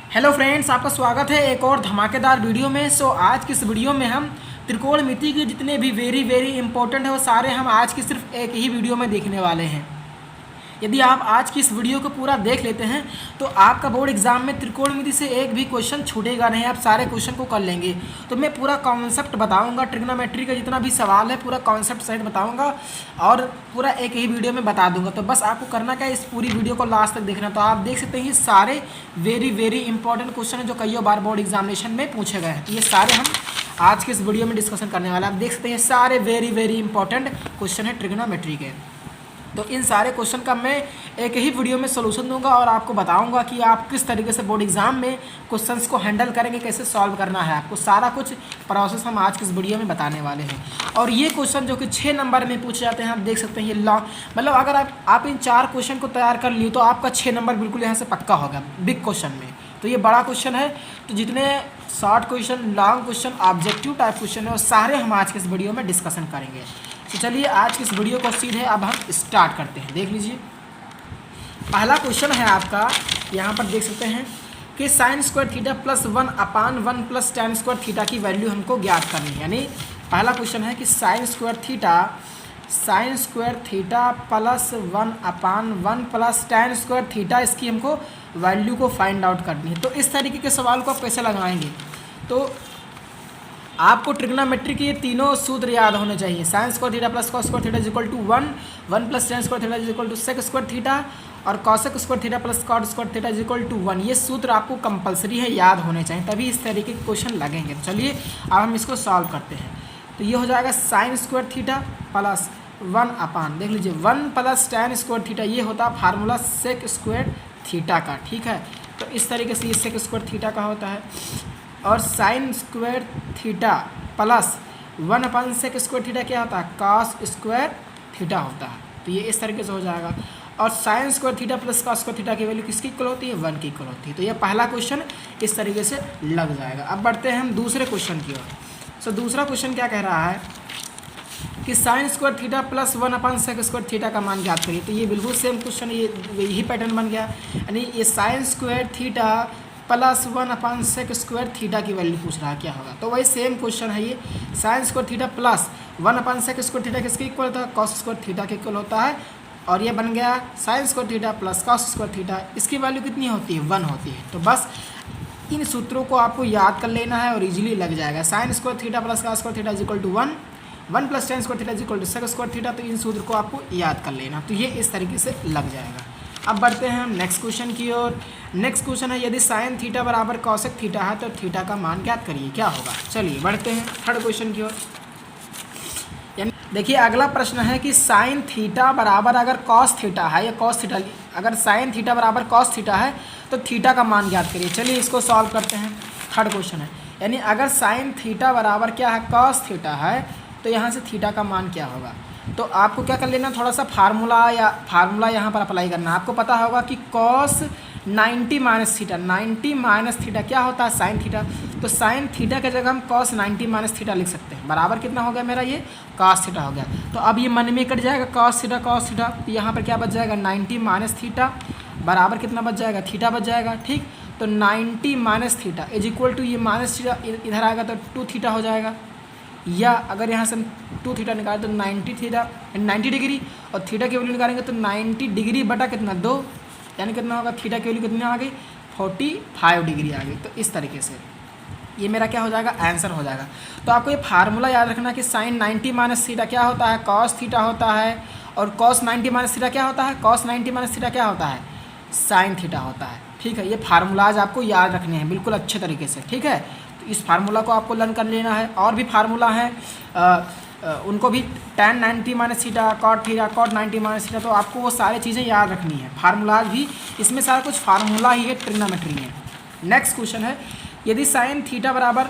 Hello friends, आपका स्वागत है एक और धमाकेदार वीडियो में। आज की इस वीडियो में हम त्रिकोणमिति के जितने भी वेरी इंपॉर्टेंट है वो सारे हम आज की सिर्फ एक ही वीडियो में देखने वाले हैं। यदि आप आज की इस वीडियो को पूरा देख लेते हैं तो आपका बोर्ड एग्जाम में त्रिकोणमिति से एक भी क्वेश्चन छूटेगा नहीं, आप सारे क्वेश्चन को कर लेंगे। तो मैं पूरा कॉन्सेप्ट बताऊंगा, ट्रिग्नोमेट्री का जितना भी सवाल है पूरा कॉन्सेप्ट सहित बताऊंगा और पूरा एक ही वीडियो में बता दूंगा। तो बस आपको करना क्या है, इस पूरी वीडियो को लास्ट तक देखना। तो आप देख सकते हैं ये सारे वेरी इंपॉर्टेंट क्वेश्चन हैं जो कई बार बोर्ड एग्जामिनेशन में पूछे गए हैं। तो ये सारे हम आज के इस वीडियो में डिस्कशन करने वाले हैं। आप देख सकते हैं सारे वेरी इंपॉर्टेंट क्वेश्चन है ट्रिग्नोमेट्री के। तो इन सारे क्वेश्चन का मैं एक ही वीडियो में सोल्यूशन दूंगा और आपको बताऊंगा कि आप किस तरीके से बोर्ड एग्जाम में क्वेश्चंस को हैंडल करेंगे, कैसे सॉल्व करना है। आपको सारा कुछ प्रोसेस हम आज की इस वीडियो में बताने वाले हैं। और ये क्वेश्चन जो कि 6 नंबर में पूछे जाते हैं, आप देख सकते हैं ये लॉन्ग, मतलब अगर आप इन 4 क्वेश्चन को तैयार कर लिए तो आपका 6 नंबर बिल्कुल यहाँ से पक्का होगा बिग क्वेश्चन में। तो ये बड़ा क्वेश्चन है। तो जितने short question, long question, objective type question है वो सारे हम आज के इस वीडियो में डिस्कशन करेंगे। तो चलिए आज की इस वीडियो को सीधे अब हम स्टार्ट करते हैं। देख लीजिए, पहला क्वेश्चन है आपका, यहाँ पर देख सकते हैं कि sine square theta plus 1/1 plus tan square theta की वैल्यू हमको ज्ञात करनी है। यानी पहला क्वेश्चन है कि sine square theta plus 1/1 plus tan square theta, इसकी हमको वैल्यू को फाइंड आउट करनी है। तो इस तरीके के सवाल को आप कैसे लगाएंगे, तो आपको ट्रिग्नोमेट्री के ये तीनों सूत्र याद होने चाहिए। Sine square theta plus cos square theta is equal to 1 plus tan square theta is equal to sec square theta और cosec square theta plus cot square theta is equal to 1। ये सूत्र आपको कंपलसरी है, याद होने चाहिए, तभी इस तरीके के क्वेश्चन लगेंगे। तो चलिए अब हम इसको सॉल्व करते हैं। तो ये हो जाएगा साइन स्क्वायर थीटा प्लस 1/, देख लीजिए 1 प्लस tan स्क्वायर थीटा, ये होता है फार्मूला सेक स्क्वायर थीटा का। ठीक है, तो इस तरीके से ये सेक स्क्वायर थीटा का होता है। और साइन स्क्वायर थीटा प्लस 1/सेक स्क्वायर थीटा क्या होता है, कॉस स्क्वायर थीटा होता है। तो ये इस तरीके से हो जाएगा। और sine square theta plus cos square theta की वैल्यू किसकी इक्वल होती है, 1 की इक्वल होती है। तो ये पहला क्वेश्चन इस तरीके से लग जाएगा। अब बढ़ते हैं हम दूसरे क्वेश्चन की ओर। दूसरा क्वेश्चन क्या कह रहा है कि साइन स्क्वायर थीटा प्लस 1/सेक स्क्वायर थीटा का मान ज्ञात करिए। तो ये बिल्कुल सेम क्वेश्चन, ये यही पैटर्न बन गया। यानी ये साइन स्क्वायर थीटा प्लस 1/सेक स्क्वायर थीटा की वैल्यू पूछ रहा है क्या होगा। तो वही सेम क्वेश्चन है ये, साइन स्क्वायर थीटा प्लस 1/सेक स्क्वायर थीटा किसके इक्वल होता है, कॉस स्क्वायर थीटा के इक्वल होता है। और ये बन गया sine square theta plus cos square theta, इसकी वैल्यू कितनी होती है, 1 होती है। तो बस इन सूत्रों को आपको याद कर लेना है और इजीली लग जाएगा। Sine square theta plus cos square theta is equal to 1 plus tan square theta is equal to sec square theta. तो इन सूत्र को आपको याद कर लेना। तो ये इस तरीके से लग जाएगा। अब बढ़ते हैं हम नेक्स्ट क्वेश्चन की ओर। नेक्स्ट क्वेश्चन है, यदि साइन थीटा बराबर कॉसेक थीटा है तो थीटा का मान ज्ञात करिए, क्या होगा। चलिए बढ़ते हैं थर्ड क्वेश्चन की ओर। यानी देखिए अगला प्रश्न है कि साइन थीटा बराबर अगर कॉस थीटा है या कॉस थीटा, अगर साइन थीटा बराबर कॉस थीटा है तो थीटा का मान ज्ञात करिए। चलिए इसको सॉल्व करते हैं। थर्ड क्वेश्चन है, यानी अगर साइन थीटा बराबर क्या है, कॉस थीटा है, तो यहाँ से थीटा का मान क्या होगा। तो आपको क्या कर लेना, थोड़ा सा फार्मूला यहाँ पर अप्लाई करना। आपको पता होगा कि कॉस 90 माइनस थीटा क्या होता है, साइन थीटा। तो साइन थीटा की जगह हम कॉस 90 माइनस थीटा लिख सकते हैं। बराबर कितना हो गया मेरा, ये कॉस थीटा हो गया। तो अब ये मन में कट जाएगा कॉस थीटा। तो यहाँ पर क्या बच जाएगा, 90 माइनस थीटा बराबर कितना बच जाएगा, थीटा बच जाएगा। ठीक, तो 90 minus theta is equal to, ये माइनस थीटा इधर आएगा तो 2 थीटा हो जाएगा। या अगर यहाँ से हम 2 थीटा निकालें तो 90 डिग्री, और थीटा की वैल्यू निकालेंगे तो 90 डिग्री बटा कितना, 2, यानी कितना होगा, थीटा की वैल्यू कितनी आ गई, 45 डिग्री आ गई। तो इस तरीके से ये मेरा क्या हो जाएगा, आंसर हो जाएगा। तो आपको ये फार्मूला याद रखना कि साइन 90 माइनस थीटा क्या होता है, कॉस थीटा होता है, और कॉस 90 माइनस थीटा क्या होता है, कॉस 90 माइनस थीटा क्या होता है, साइन थीटा होता है। ठीक है, ये फार्मूलाज आपको याद रखने हैं बिल्कुल अच्छे तरीके से। ठीक है, इस फार्मूला को आपको लर्न कर लेना है। और भी फार्मूला है, उनको भी tan 90 minus theta, cot 90 minus theta, तो आपको वो सारी चीज़ें याद रखनी है। फार्मूलाज भी इसमें सारा कुछ फार्मूला ही है ट्रिग्नोमेट्री में। नेक्स्ट क्वेश्चन है, यदि साइन थीटा बराबर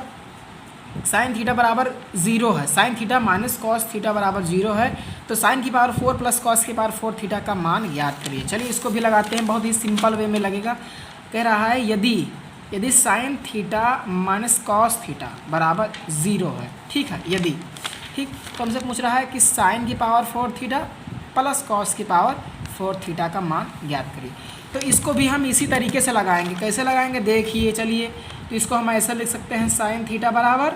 0 है, sine theta minus cos theta बराबर 0 है, तो साइन की पावर 4 प्लस कॉस की पावर 4 थीटा का मान याद करिए। चलिए इसको भी लगाते हैं, बहुत ही सिंपल वे में लगेगा। कह रहा है यदि sine theta minus cos theta बराबर 0 है, ठीक है, यदि, ठीक, तो हमसे पूछ रहा है कि साइन की पावर 4 थीटा प्लस कॉस की पावर 4 थीटा का मान ज्ञात करिए। तो इसको भी हम इसी तरीके से लगाएंगे। कैसे लगाएंगे देखिए, चलिए। तो इसको हम ऐसा लिख सकते हैं साइन थीटा बराबर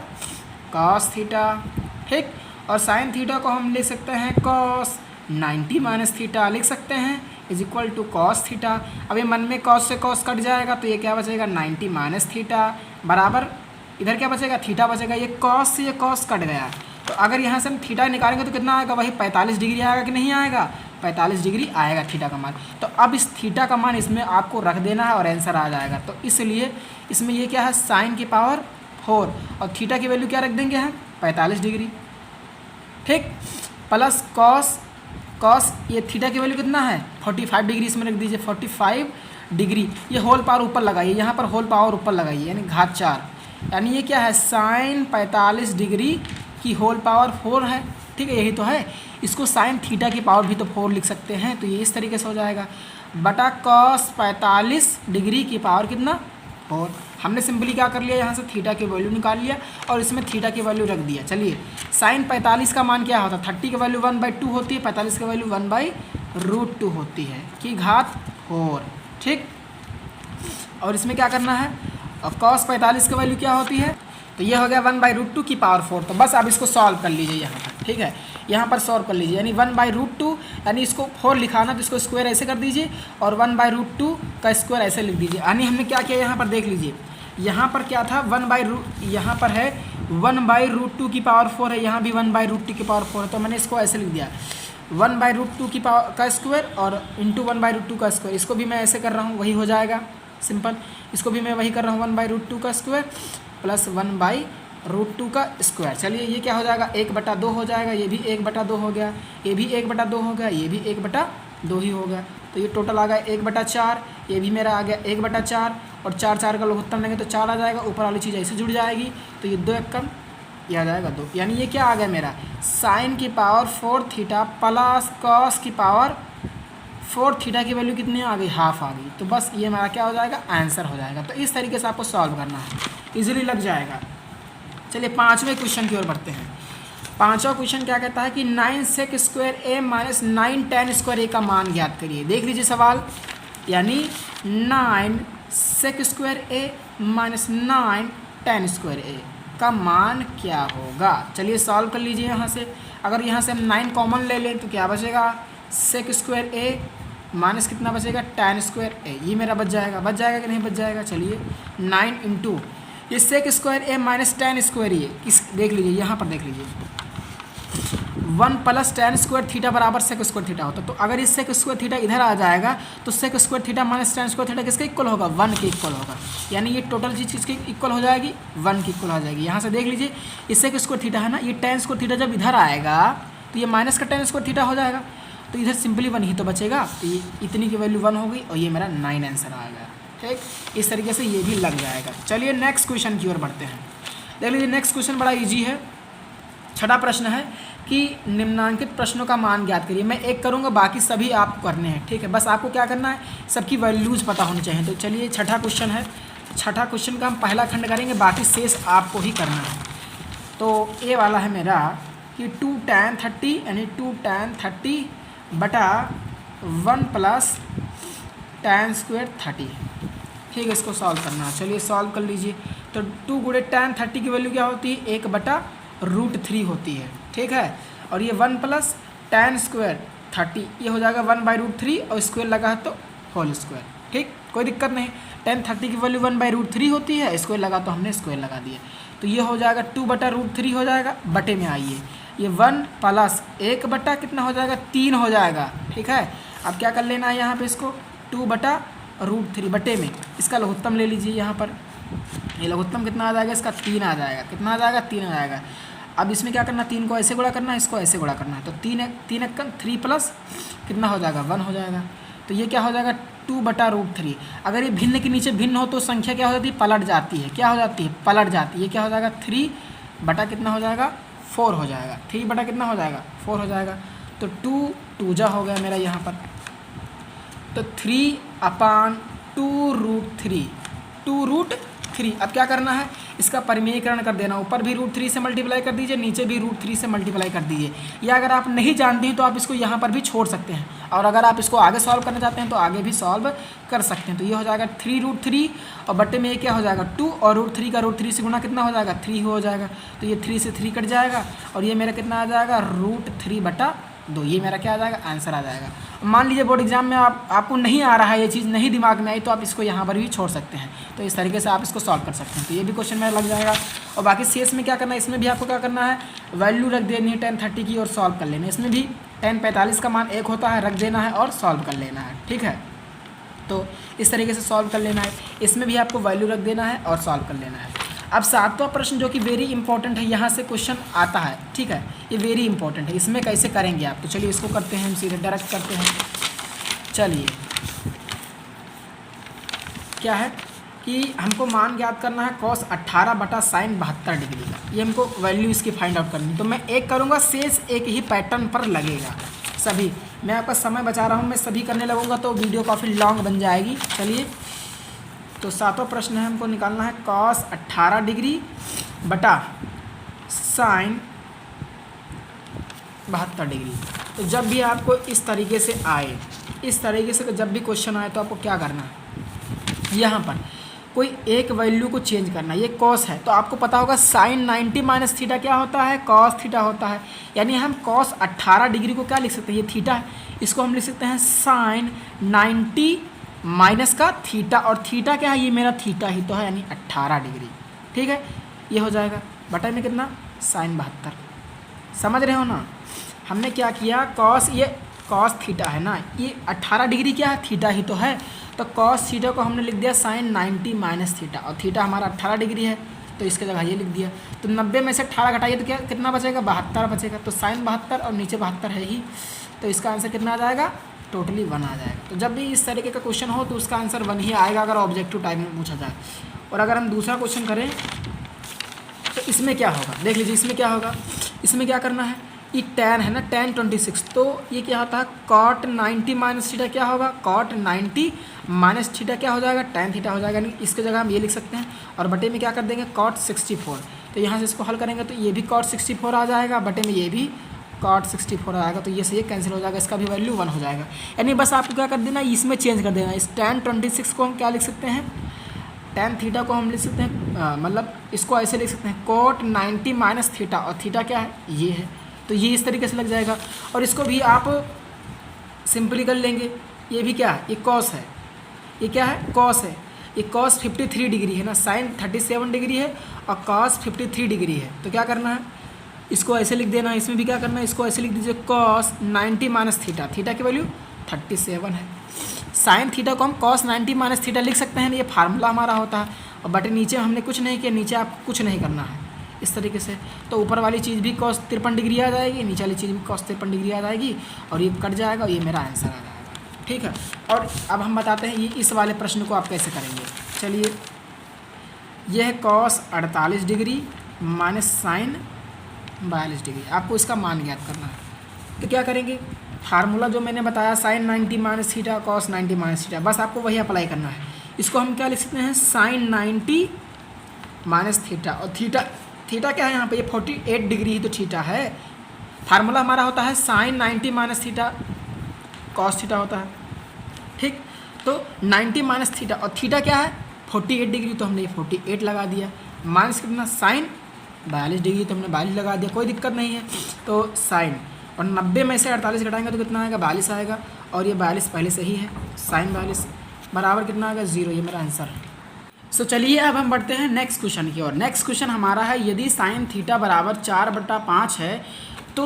कॉस थीटा, ठीक। और साइन थीटा को हम लिख सकते हैं कॉस 90 माइनस थीटा लिख सकते हैं is equal to cos theta. अब ये मन में कॉस से कॉस कट जाएगा तो ये क्या बचेगा 90 माइनस थीटा बराबर इधर क्या बचेगा थीटा बचेगा। ये कॉस से ये कॉस कट गया। तो अगर यहाँ से हम थीटा निकालेंगे तो कितना आएगा, वही 45 डिग्री आएगा कि नहीं आएगा, 45 डिग्री आएगा थीटा का मान। तो अब इस थीटा का मान इसमें आपको रख देना है और आंसर आ जाएगा। तो इसलिए इसमें ये क्या है साइन की पावर 4 और थीटा की वैल्यू क्या रख देंगे हम 45 डिग्री, ठीक। प्लस कॉस ये थीटा की वैल्यू कितना है 45 डिग्री, इसमें रख दीजिए 45 डिग्री। ये होल पावर ऊपर लगाइए, यहाँ पर होल पावर ऊपर लगाइए यानी घात 4, यानी ये क्या है साइन 45 डिग्री की होल पावर 4 है, ठीक है। यही तो है। इसको साइन थीटा की पावर भी तो 4 लिख सकते हैं। तो ये इस तरीके से हो जाएगा बटा कॉस 45 डिग्री की पावर कितना 4। हमने सिंपली क्या कर लिया यहाँ से थीटा की वैल्यू निकाल लिया और इसमें थीटा की वैल्यू रख दिया। चलिए साइन 45 का मान क्या होता है 30 की वैल्यू 1/2 होती है, 45 की वैल्यू 1/√2 होती है की घात 4, ठीक। और इसमें क्या करना है और कॉस 45 की वैल्यू क्या होती है, तो ये हो गया 1/√2 की पावर 4। तो बस आप इसको सॉल्व कर लीजिए यहाँ पर, ठीक है। यहाँ पर सॉल्व कर लीजिए यानी 1/√2 यानी इसको 4 लिखाना तो इसको स्क्वायर ऐसे कर दीजिए और 1/√2 का स्क्वायर ऐसे लिख दीजिए। यानी हमने क्या किया यहाँ पर देख लीजिए, यहाँ पर क्या था यहाँ पर है 1/√2 की पावर 4 है, यहाँ भी 1/√2 की पावर 4 है। तो मैंने इसको ऐसे लिख दिया 1/√2 की पावर का स्क्वायर और इंटू 1/√2 का स्क्वायर। इसको भी मैं ऐसे कर रहा हूँ, वही हो जाएगा सिंपल। इसको भी मैं वही कर रहा हूँ 1/√2 का स्क्वायर प्लस 1/√2 का स्क्वायर। चलिए ये क्या हो जाएगा 1/2 हो जाएगा, ये भी 1/2 हो गया, ये भी 1/2 हो गया, ये भी 1/2 ही हो गया। तो ये टोटल आ गया 1/4, ये भी मेरा आ गया 1/4 और 4 का लघुत्तम लेंगे तो 4 आ जाएगा, ऊपर वाली चीज़ ऐसे जुड़ जाएगी। तो ये 2 एकम ये आ जाएगा 2, यानी ये क्या आ गया मेरा साइन की पावर 4 थीटा प्लस कॉस की पावर 4 थीटा की वैल्यू कितनी आ गई हाफ आ गई। तो बस ये हमारा क्या हो जाएगा आंसर हो जाएगा। तो इस तरीके से आपको सॉल्व करना है, इजीली लग जाएगा। चलिए 5वें क्वेश्चन की ओर बढ़ते हैं। 5वां क्वेश्चन क्या कहता है कि 9 sec स्क्वायर ए माइनस 9 tan स्क्वायर ए का मान ज्ञात करिए। देख लीजिए सवाल, यानी 9 sec स्क्वायर ए माइनस 9 tan स्क्वायर ए का मान क्या होगा। चलिए सॉल्व कर लीजिए यहाँ से। अगर यहाँ से हम 9 कॉमन ले लें तो क्या बचेगा sec स्क्वायर ए माइनस कितना बचेगा tan स्क्वायर ए, ये मेरा बच जाएगा कि नहीं बच जाएगा। चलिए 9 इंटू ये सेक स्क्वायर ए माइनस tan स्क्वायर ए किस देख लीजिए यहाँ पर देख लीजिए 1 प्लस tan स्क्वायर थीटा बराबर सेक स्क्वायर थीटा होता है। तो अगर इस सेक स्क्वायर थीटा इधर आ जाएगा तो sec square theta minus tan square theta किसके इक्वल होगा 1 के इक्वल होगा। यानी ये टोटल चीज़ किसके इक्वल हो जाएगी 1 की इक्वल हो जाएगी। यहाँ से देख लीजिए ये सेक स्क्वायर थीटा है ना, ये tan स्क्वायर थीटा जब इधर आएगा तो ये माइनस का tan स्क्वायर थीटा हो जाएगा, तो इधर सिंपली 1 ही तो बचेगा। तो ये इतनी की वैल्यू 1 हो गई और ये मेरा 9 आंसर आएगा, ठीक। इस तरीके से ये भी लग जाएगा। चलिए नेक्स्ट क्वेश्चन की ओर बढ़ते हैं। देख लीजिए नेक्स्ट क्वेश्चन बड़ा इजी है। 6वां प्रश्न है कि निम्नांकित प्रश्नों का मान ज्ञात करिए। मैं एक करूँगा, बाकी सभी आप करने हैं, ठीक है। बस आपको क्या करना है सबकी वैल्यूज़ पता होनी चाहिए। तो चलिए 6वां क्वेश्चन है। 6वां क्वेश्चन का हम पहला खंड करेंगे, बाकी शेष आपको ही करना है। तो ये वाला है मेरा कि 2 tan 30 यानी 2 tan 30 बटा 1 प्लस tan स्क्वायर 30, ठीक है। इसको सॉल्व करना है। चलिए सॉल्व कर लीजिए। तो 2 गुणे tan 30 की वैल्यू क्या होती है 1/√3 होती है, ठीक है। और ये 1 प्लस tan स्क्वायर 30 ये हो जाएगा 1/√3 और स्क्वायर लगा है तो होल स्क्वायर, ठीक। कोई दिक्कत नहीं। tan 30 की वैल्यू 1/√3 होती है, स्क्वायर लगा तो हमने स्क्वायर लगा दिया। तो ये हो जाएगा 2/√3 हो जाएगा, बटे में आइए ये 1 प्लस 1 बटा कितना हो जाएगा 3 हो जाएगा, ठीक है। अब क्या कर लेना है यहाँ पे इसको 2/√3 बटे में इसका लघुत्तम ले लीजिए। यहाँ पर ये लघुत्तम कितना आ जाएगा इसका 3 आ जाएगा। कितना आ जाएगा 3 आ जाएगा। अब इसमें क्या करना 3 को ऐसे गुणा करना है, इसको ऐसे गुणा करना है। तो 3 प्लस कितना हो जाएगा 1 हो जाएगा। तो ये क्या हो जाएगा 2/√3। अगर ये भिन्न के नीचे भिन्न हो तो संख्या क्या हो जाती है पलट जाती है। क्या हो जाती है पलट जाती है। ये क्या हो जाएगा 3 बटा कितना हो जाएगा 4 हो जाएगा। 3 बटा कितना हो जाएगा 4 हो जाएगा। तो 2 जा हो गया मेरा यहाँ पर। तो 3/2√3 2√3। अब क्या करना है इसका परिमेयीकरण कर देना, ऊपर भी √3 से मल्टीप्लाई कर दीजिए, नीचे भी √3 से मल्टीप्लाई कर दीजिए। या अगर आप नहीं जानते हैं तो आप इसको यहाँ पर भी छोड़ सकते हैं, और अगर आप इसको आगे सॉल्व करना चाहते हैं तो आगे भी सॉल्व कर सकते हैं। तो ये हो जाएगा 3√3 और बटे में ये क्या हो जाएगा 2, और √3 का √3 से गुना कितना हो जाएगा 3 हो जाएगा। तो ये 3 से 3 कट जाएगा और ये मेरा कितना आ जाएगा √3/2। ये मेरा क्या आ जाएगा आंसर आ जाएगा। मान लीजिए बोर्ड एग्जाम में आपको नहीं आ रहा है, ये चीज़ नहीं दिमाग में आई, तो आप इसको यहाँ पर भी छोड़ सकते हैं। तो इस तरीके से आप इसको सॉल्व कर सकते हैं। तो ये भी क्वेश्चन में लग जाएगा। और बाकी CS में क्या करना है, इसमें भी आपको क्या करना है, वैल्यू रख देनी है 1030 की और सॉल्व कर लेना है। इसमें भी 1045 का मान 1 होता है, रख देना है और सॉल्व कर लेना है। ठीक है, तो इस तरीके से सॉल्व कर लेना है। इसमें भी आपको वैल्यू रख देना है और सॉल्व कर लेना है। अब 7वां प्रश्न जो कि वेरी इंपॉर्टेंट है, यहाँ से क्वेश्चन आता है। ठीक है, ये वेरी इंपॉर्टेंट है, इसमें कैसे करेंगे आप, तो चलिए इसको करते हैं, हम सीधे डायरेक्ट करते हैं। चलिए क्या है कि हमको मान ज्ञात करना है cos 18/sin 72 डिग्री का। ये हमको वैल्यू इसकी फाइंड आउट करनी। तो मैं एक करूँगा, शेष एक ही पैटर्न पर लगेगा सभी। मैं आपका समय बचा रहा हूँ, मैं सभी करने लगूँगा तो वीडियो काफ़ी लॉन्ग बन जाएगी। चलिए, तो 7वां प्रश्न है, हमको निकालना है cos 18 डिग्री बटा sin 72 डिग्री। तो जब भी आपको इस तरीके से आए, इस तरीके से जब भी क्वेश्चन आए तो आपको क्या करना है, यहाँ पर कोई एक वैल्यू को चेंज करना है। ये cos है तो आपको पता होगा sin 90 - थीटा क्या होता है, cos थीटा होता है। यानी हम cos 18 डिग्री को क्या लिख सकते हैं, ये थीटा है, इसको हम लिख सकते हैं sin 90 माइनस का थीटा, और थीटा क्या है, ये मेरा थीटा ही तो है, यानी 18 डिग्री। ठीक है, ये हो जाएगा बटा में कितना sin 72। समझ रहे हो ना, हमने क्या किया, cos, ये cos थीटा है ना, ये 18 डिग्री क्या है, थीटा ही तो है। तो cos थीटा को हमने लिख दिया sin 90 - थीटा, और थीटा हमारा 18 डिग्री है तो इसके जगह ये लिख दिया। तो 90 में से 18 घटाइए तो क्या कितना बचेगा, 72 बचेगा। तो sin 72 और नीचे 72 है ही, तो इसका आंसर कितना आ जाएगा, टोटली 1 आ जाएगा। तो जब भी इस तरीके का क्वेश्चन हो तो उसका आंसर 1 ही आएगा अगर ऑब्जेक्टिव टाइप में पूछा जाए। और अगर हम दूसरा क्वेश्चन करें तो इसमें क्या होगा, देख लीजिए इसमें क्या होगा। इसमें क्या करना है, ये tan है ना, tan 26, तो ये क्या होता है cot 90 - थीटा क्या होगा, cot 90 - थीटा क्या हो जाएगा, tan थीटा हो जाएगा। यानी इसके जगह हम ये लिख सकते हैं, और बटे में क्या कर देंगे cot 64। तो यहाँ से इसको हल करेंगे तो ये भी cot 64 आ जाएगा, बटे में ये भी cot 64 आएगा। तो ये से ये कैंसिल हो जाएगा, इसका भी वैल्यू 1 हो जाएगा। यानी बस आपको क्या कर देना, इसमें चेंज कर देना। इस tan 26 को हम क्या लिख सकते हैं, tan थीटा को हम लिख सकते हैं, मतलब इसको ऐसे लिख सकते हैं cot 90 - थीटा, और थीटा क्या है, ये है। तो ये इस तरीके से लग जाएगा। और इसको भी आप सिंपली कर लेंगे, ये भी क्या है, ये cos है, ये क्या है, cos है। ये cos 53 डिग्री है ना, sin 37 डिग्री है और cos 53 डिग्री है। तो क्या करना है, इसको ऐसे लिख देना। इसमें भी क्या करना है, इसको ऐसे लिख दीजिए cos 90 - थीटा, थीटा की वैल्यू 37 है। sin थीटा को हम cos 90 - थीटा लिख सकते हैं, ये फार्मूला हमारा होता है। और बटे नीचे हमने कुछ नहीं किया, नीचे आप कुछ नहीं करना है इस तरीके से। तो ऊपर वाली चीज़ भी cos 53 डिग्री आ जाएगी, नीचे वाली चीज़ भी cos 53 डिग्री आ जाएगी, और ये कट जाएगा और ये मेरा आंसर आ जाएगा। ठीक है, और अब हम बताते हैं ये इस वाले प्रश्न को आप कैसे करेंगे। चलिए, यह है cos 48 degree minus sin 42 degree, आपको इसका मान ज्ञात करना है। तो क्या करेंगे, फार्मूला जो मैंने बताया sin 90 - थीटा cos 90 - थीटा, बस आपको वही अप्लाई करना है। इसको हम क्या लिख सकते हैं, sin 90 - थीटा, और थीटा क्या है यहाँ पे, ये 48 डिग्री ही तो थीटा है। फार्मूला हमारा होता है sin 90 - थीटा cos थीटा होता है। ठीक, तो 90 - थीटा, और थीटा क्या है 48 डिग्री, तो हमने ये 48 लगा दिया। माइनस कितना sin 42 डिग्री, तो हमने 42 लगा दिया, कोई दिक्कत नहीं है। तो sin, और 90 में से 48 घटाएंगे तो कितना आएगा, 42 आएगा, और ये 42 पहले से ही है। sin 42 बराबर कितना आएगा, 0। ये मेरा आंसर है। सो चलिए अब हम बढ़ते हैं नेक्स्ट क्वेश्चन की ओर। नेक्स्ट क्वेश्चन हमारा है, यदि sin थीटा बराबर 4/5 है तो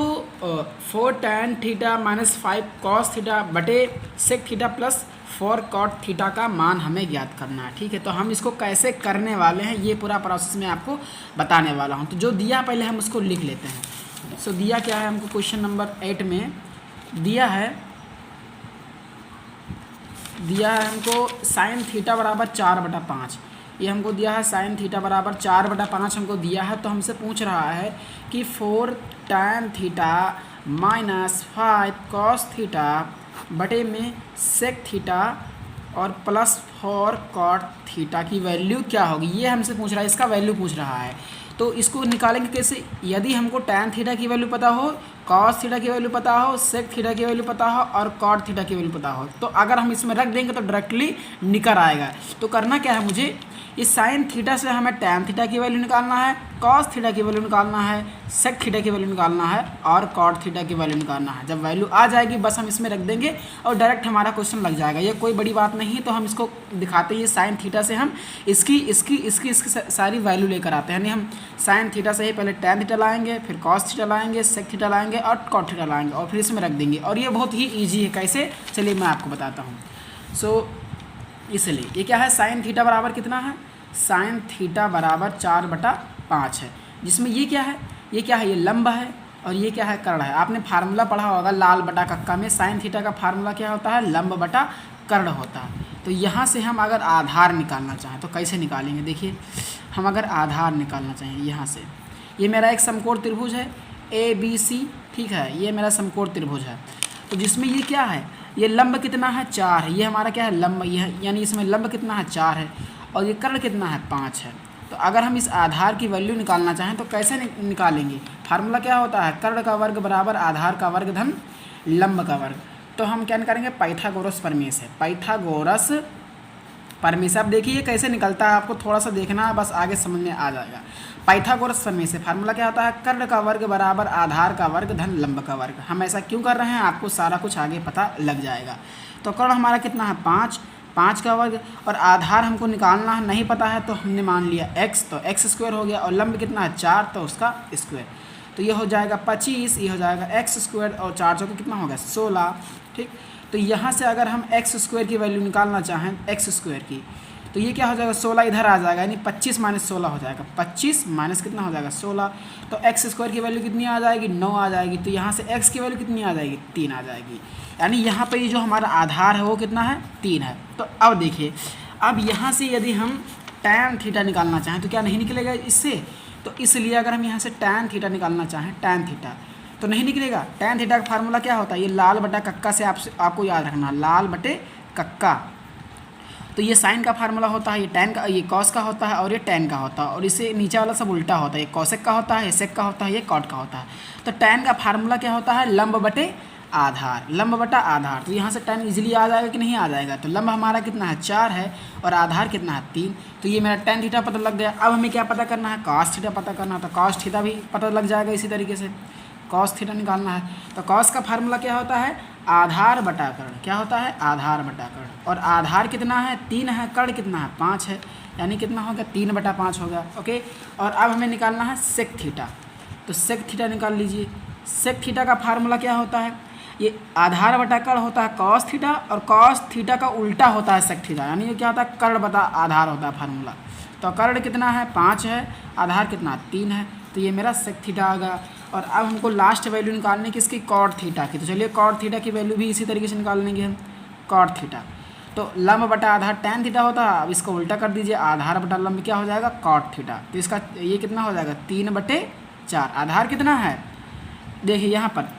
4 tan theta minus 5 cos theta बटे sec theta plus 4 cot theta का मान हमें ज्ञात करना है। ठीक है, तो हम इसको कैसे करने वाले हैं ये पूरा प्रोसेस मैं आपको बताने वाला हूँ। तो जो दिया पहले हम उसको लिख लेते हैं। सो दिया क्या है हमको, क्वेश्चन नंबर 8 में दिया है हमको sin थीटा बराबर 4/5। ये हमको दिया है sin थीटा बराबर 4/5 हमको दिया है। तो हमसे पूछ रहा है कि 4 tan theta minus 5 cos theta बटे में sec थीटा और प्लस 4 कॉट थीटा की वैल्यू क्या होगी, ये हमसे पूछ रहा है, इसका वैल्यू पूछ रहा है। तो इसको निकालेंगे कैसे, यदि हमको टैन थीटा की वैल्यू पता हो, कॉस थीटा की वैल्यू पता हो, सेक थीटा की वैल्यू पता हो और कॉट थीटा की वैल्यू पता हो, तो अगर हम इसमें रख देंगे तो डायरेक्टली निकल आएगा। तो करना क्या है, मुझे इस साइन थीटा से हमें टैन थीटा की वैल्यू निकालना है, कॉस थीटा की वैल्यू निकालना है, सेक थीटा की वैल्यू निकालना है और कॉट थीटा की वैल्यू निकालना है। जब वैल्यू आ जाएगी बस हम इसमें रख देंगे और डायरेक्ट हमारा क्वेश्चन लग जाएगा। ये कोई बड़ी बात नहीं है। तो हम इसको दिखाते हैं, ये साइन थीटा से हम इसकी सारी वैल्यू लेकर आते हैं। यानी हम साइन थीटा से ही पहले टैन थीटा लाएंगे, फिर कॉस थीटा लाएंगे, सेक थीटा लाएंगे और कॉट थीटा लाएंगे और फिर इसमें रख देंगे। और ये बहुत ही ईजी है, कैसे, चलिए मैं आपको बताता हूँ। सो इसलिए ये क्या है, साइन थीटा बराबर कितना है, साइन थीटा बराबर 4/5 है, जिसमें ये क्या है, ये लंब है और ये क्या है, कर्ण है। आपने फार्मूला पढ़ा होगा लाल बटा कक्का में, साइन थीटा का फार्मूला क्या होता है, लंब बटा कर्ण होता है। तो यहाँ से हम अगर आधार निकालना चाहें तो कैसे निकालेंगे, देखिए हम अगर आधार निकालना चाहें यहाँ से, ये मेरा एक समकोण त्रिभुज है ABC, ठीक है, ये मेरा समकोण त्रिभुज है। तो जिसमें ये क्या है, ये लंब कितना है, 4 है, ये हमारा क्या है, लंब, ये यानी इसमें लंब कितना है, 4 है और ये कर्ण कितना है, 5 है। तो अगर हम इस आधार की वैल्यू निकालना चाहें तो कैसे निकालेंगे, फार्मूला क्या होता है, कर्ण का वर्ग बराबर आधार का वर्ग धन लंब का वर्ग। तो हम क्या करेंगे, पाइथागोरस प्रमेय से, पाइथागोरस प्रमेय से। अब देखिए कैसे निकलता है, आपको थोड़ा सा देखना है, बस आगे समझ में आ जाएगा। पाइथागोरस प्रमेय से फार्मूला क्या होता है, कर्ण का वर्ग बराबर आधार का वर्ग धन लंब का वर्ग। हम ऐसा क्यों कर रहे हैं, आपको सारा कुछ आगे पता लग जाएगा। तो कर्ण हमारा कितना है, 5 का वर्ग, और आधार हमको निकालना है, नहीं पता है तो हमने मान लिया x, तो x स्क्वायर हो गया, और लंब कितना है, 4, तो उसका स्क्वायर। तो ये हो जाएगा 25, ये हो जाएगा x स्क्वायर और 4 चौके कितना होगा, 16, ठीक। तो यहाँ से अगर हम x स्क्वायर की वैल्यू निकालना चाहें, x स्क्वायर की, तो ये क्या हो जाएगा, 16 इधर आ जाएगा, यानी 25 माइनस 16 हो जाएगा, 25 माइनस कितना हो जाएगा, 16। तो x स्क्वायर की वैल्यू कितनी आ जाएगी, 9 आ जाएगी। तो यहाँ से x की वैल्यू कितनी आ जाएगी, 3 आ जाएगी। यानी यहाँ पे ये जो हमारा आधार है वो कितना है, 3 है। तो अब देखिए, अब यहाँ से यदि हम टैन थीटा निकालना चाहें तो क्या नहीं निकलेगा इससे, तो इसलिए अगर हम यहाँ से टैन थीटा निकालना चाहें, टैन थीटा, तो नहीं निकलेगा। टैन थीटा का फार्मूला क्या होता है, ये लाल बटा कक्का से आपको याद रखना, लाल बटे कक्का। तो ये साइन का फार्मूला होता है, ये टैन का, ये कॉस का होता है और ये टैन का होता है, और इसे नीचे वाला सब उल्टा होता है, ये कॉसेक का होता है, ये सेक का होता है, ये कॉट का होता है। तो टैन का फार्मूला क्या होता है, लंब बटे आधार, लंब बटा आधार। तो यहाँ से टैन इजीली आ जाएगा कि नहीं आ जाएगा। तो लंब हमारा कितना है, 4 है और आधार कितना है, 3। तो ये मेरा टैन थीटा पता लग गया। अब हमें क्या पता करना है, कॉस थीटा पता करना है। तो कॉस थीटा भी पता लग जाएगा इसी तरीके से, कॉस थीटा निकालना है। तो कॉस का फार्मूला क्या होता है, आधार बटा कर्ण। क्या होता है, आधार बटा कर्ण। और आधार कितना है, 3 है, कर्ण कितना है, 5 है, यानी कितना होगा, 3/5 होगा। ओके। और अब हमें निकालना है सेक थीटा। तो सेक थीटा निकाल लीजिए। सेक थीटा का फार्मूला क्या होता है, ये आधार बटा कर्ण होता है कॉस थीटा, और कॉस थीटा का उल्टा होता है सेक थीटा, यानी ये क्या होता है, कर्ण बटा आधार होता है फार्मूला। तो कर्ण कितना है, 5 है, आधार कितना, 3 है। तो ये मेरा सेक थीटा आ गया। और अब हमको लास्ट वैल्यू निकालने की इसकी कॉट थीटा की। तो चलिए कॉट थीटा की वैल्यू भी इसी तरीके से निकाल लेंगे हम, कॉट थीटा। तो लंब बटा आधार टैन थीटा होता है, अब इसको उल्टा कर दीजिए, आधार बटा लंब क्या हो जाएगा, कॉट थीटा। तो इसका ये कितना हो जाएगा, 3/4। आधार कितना है, देखिए यहाँ पर,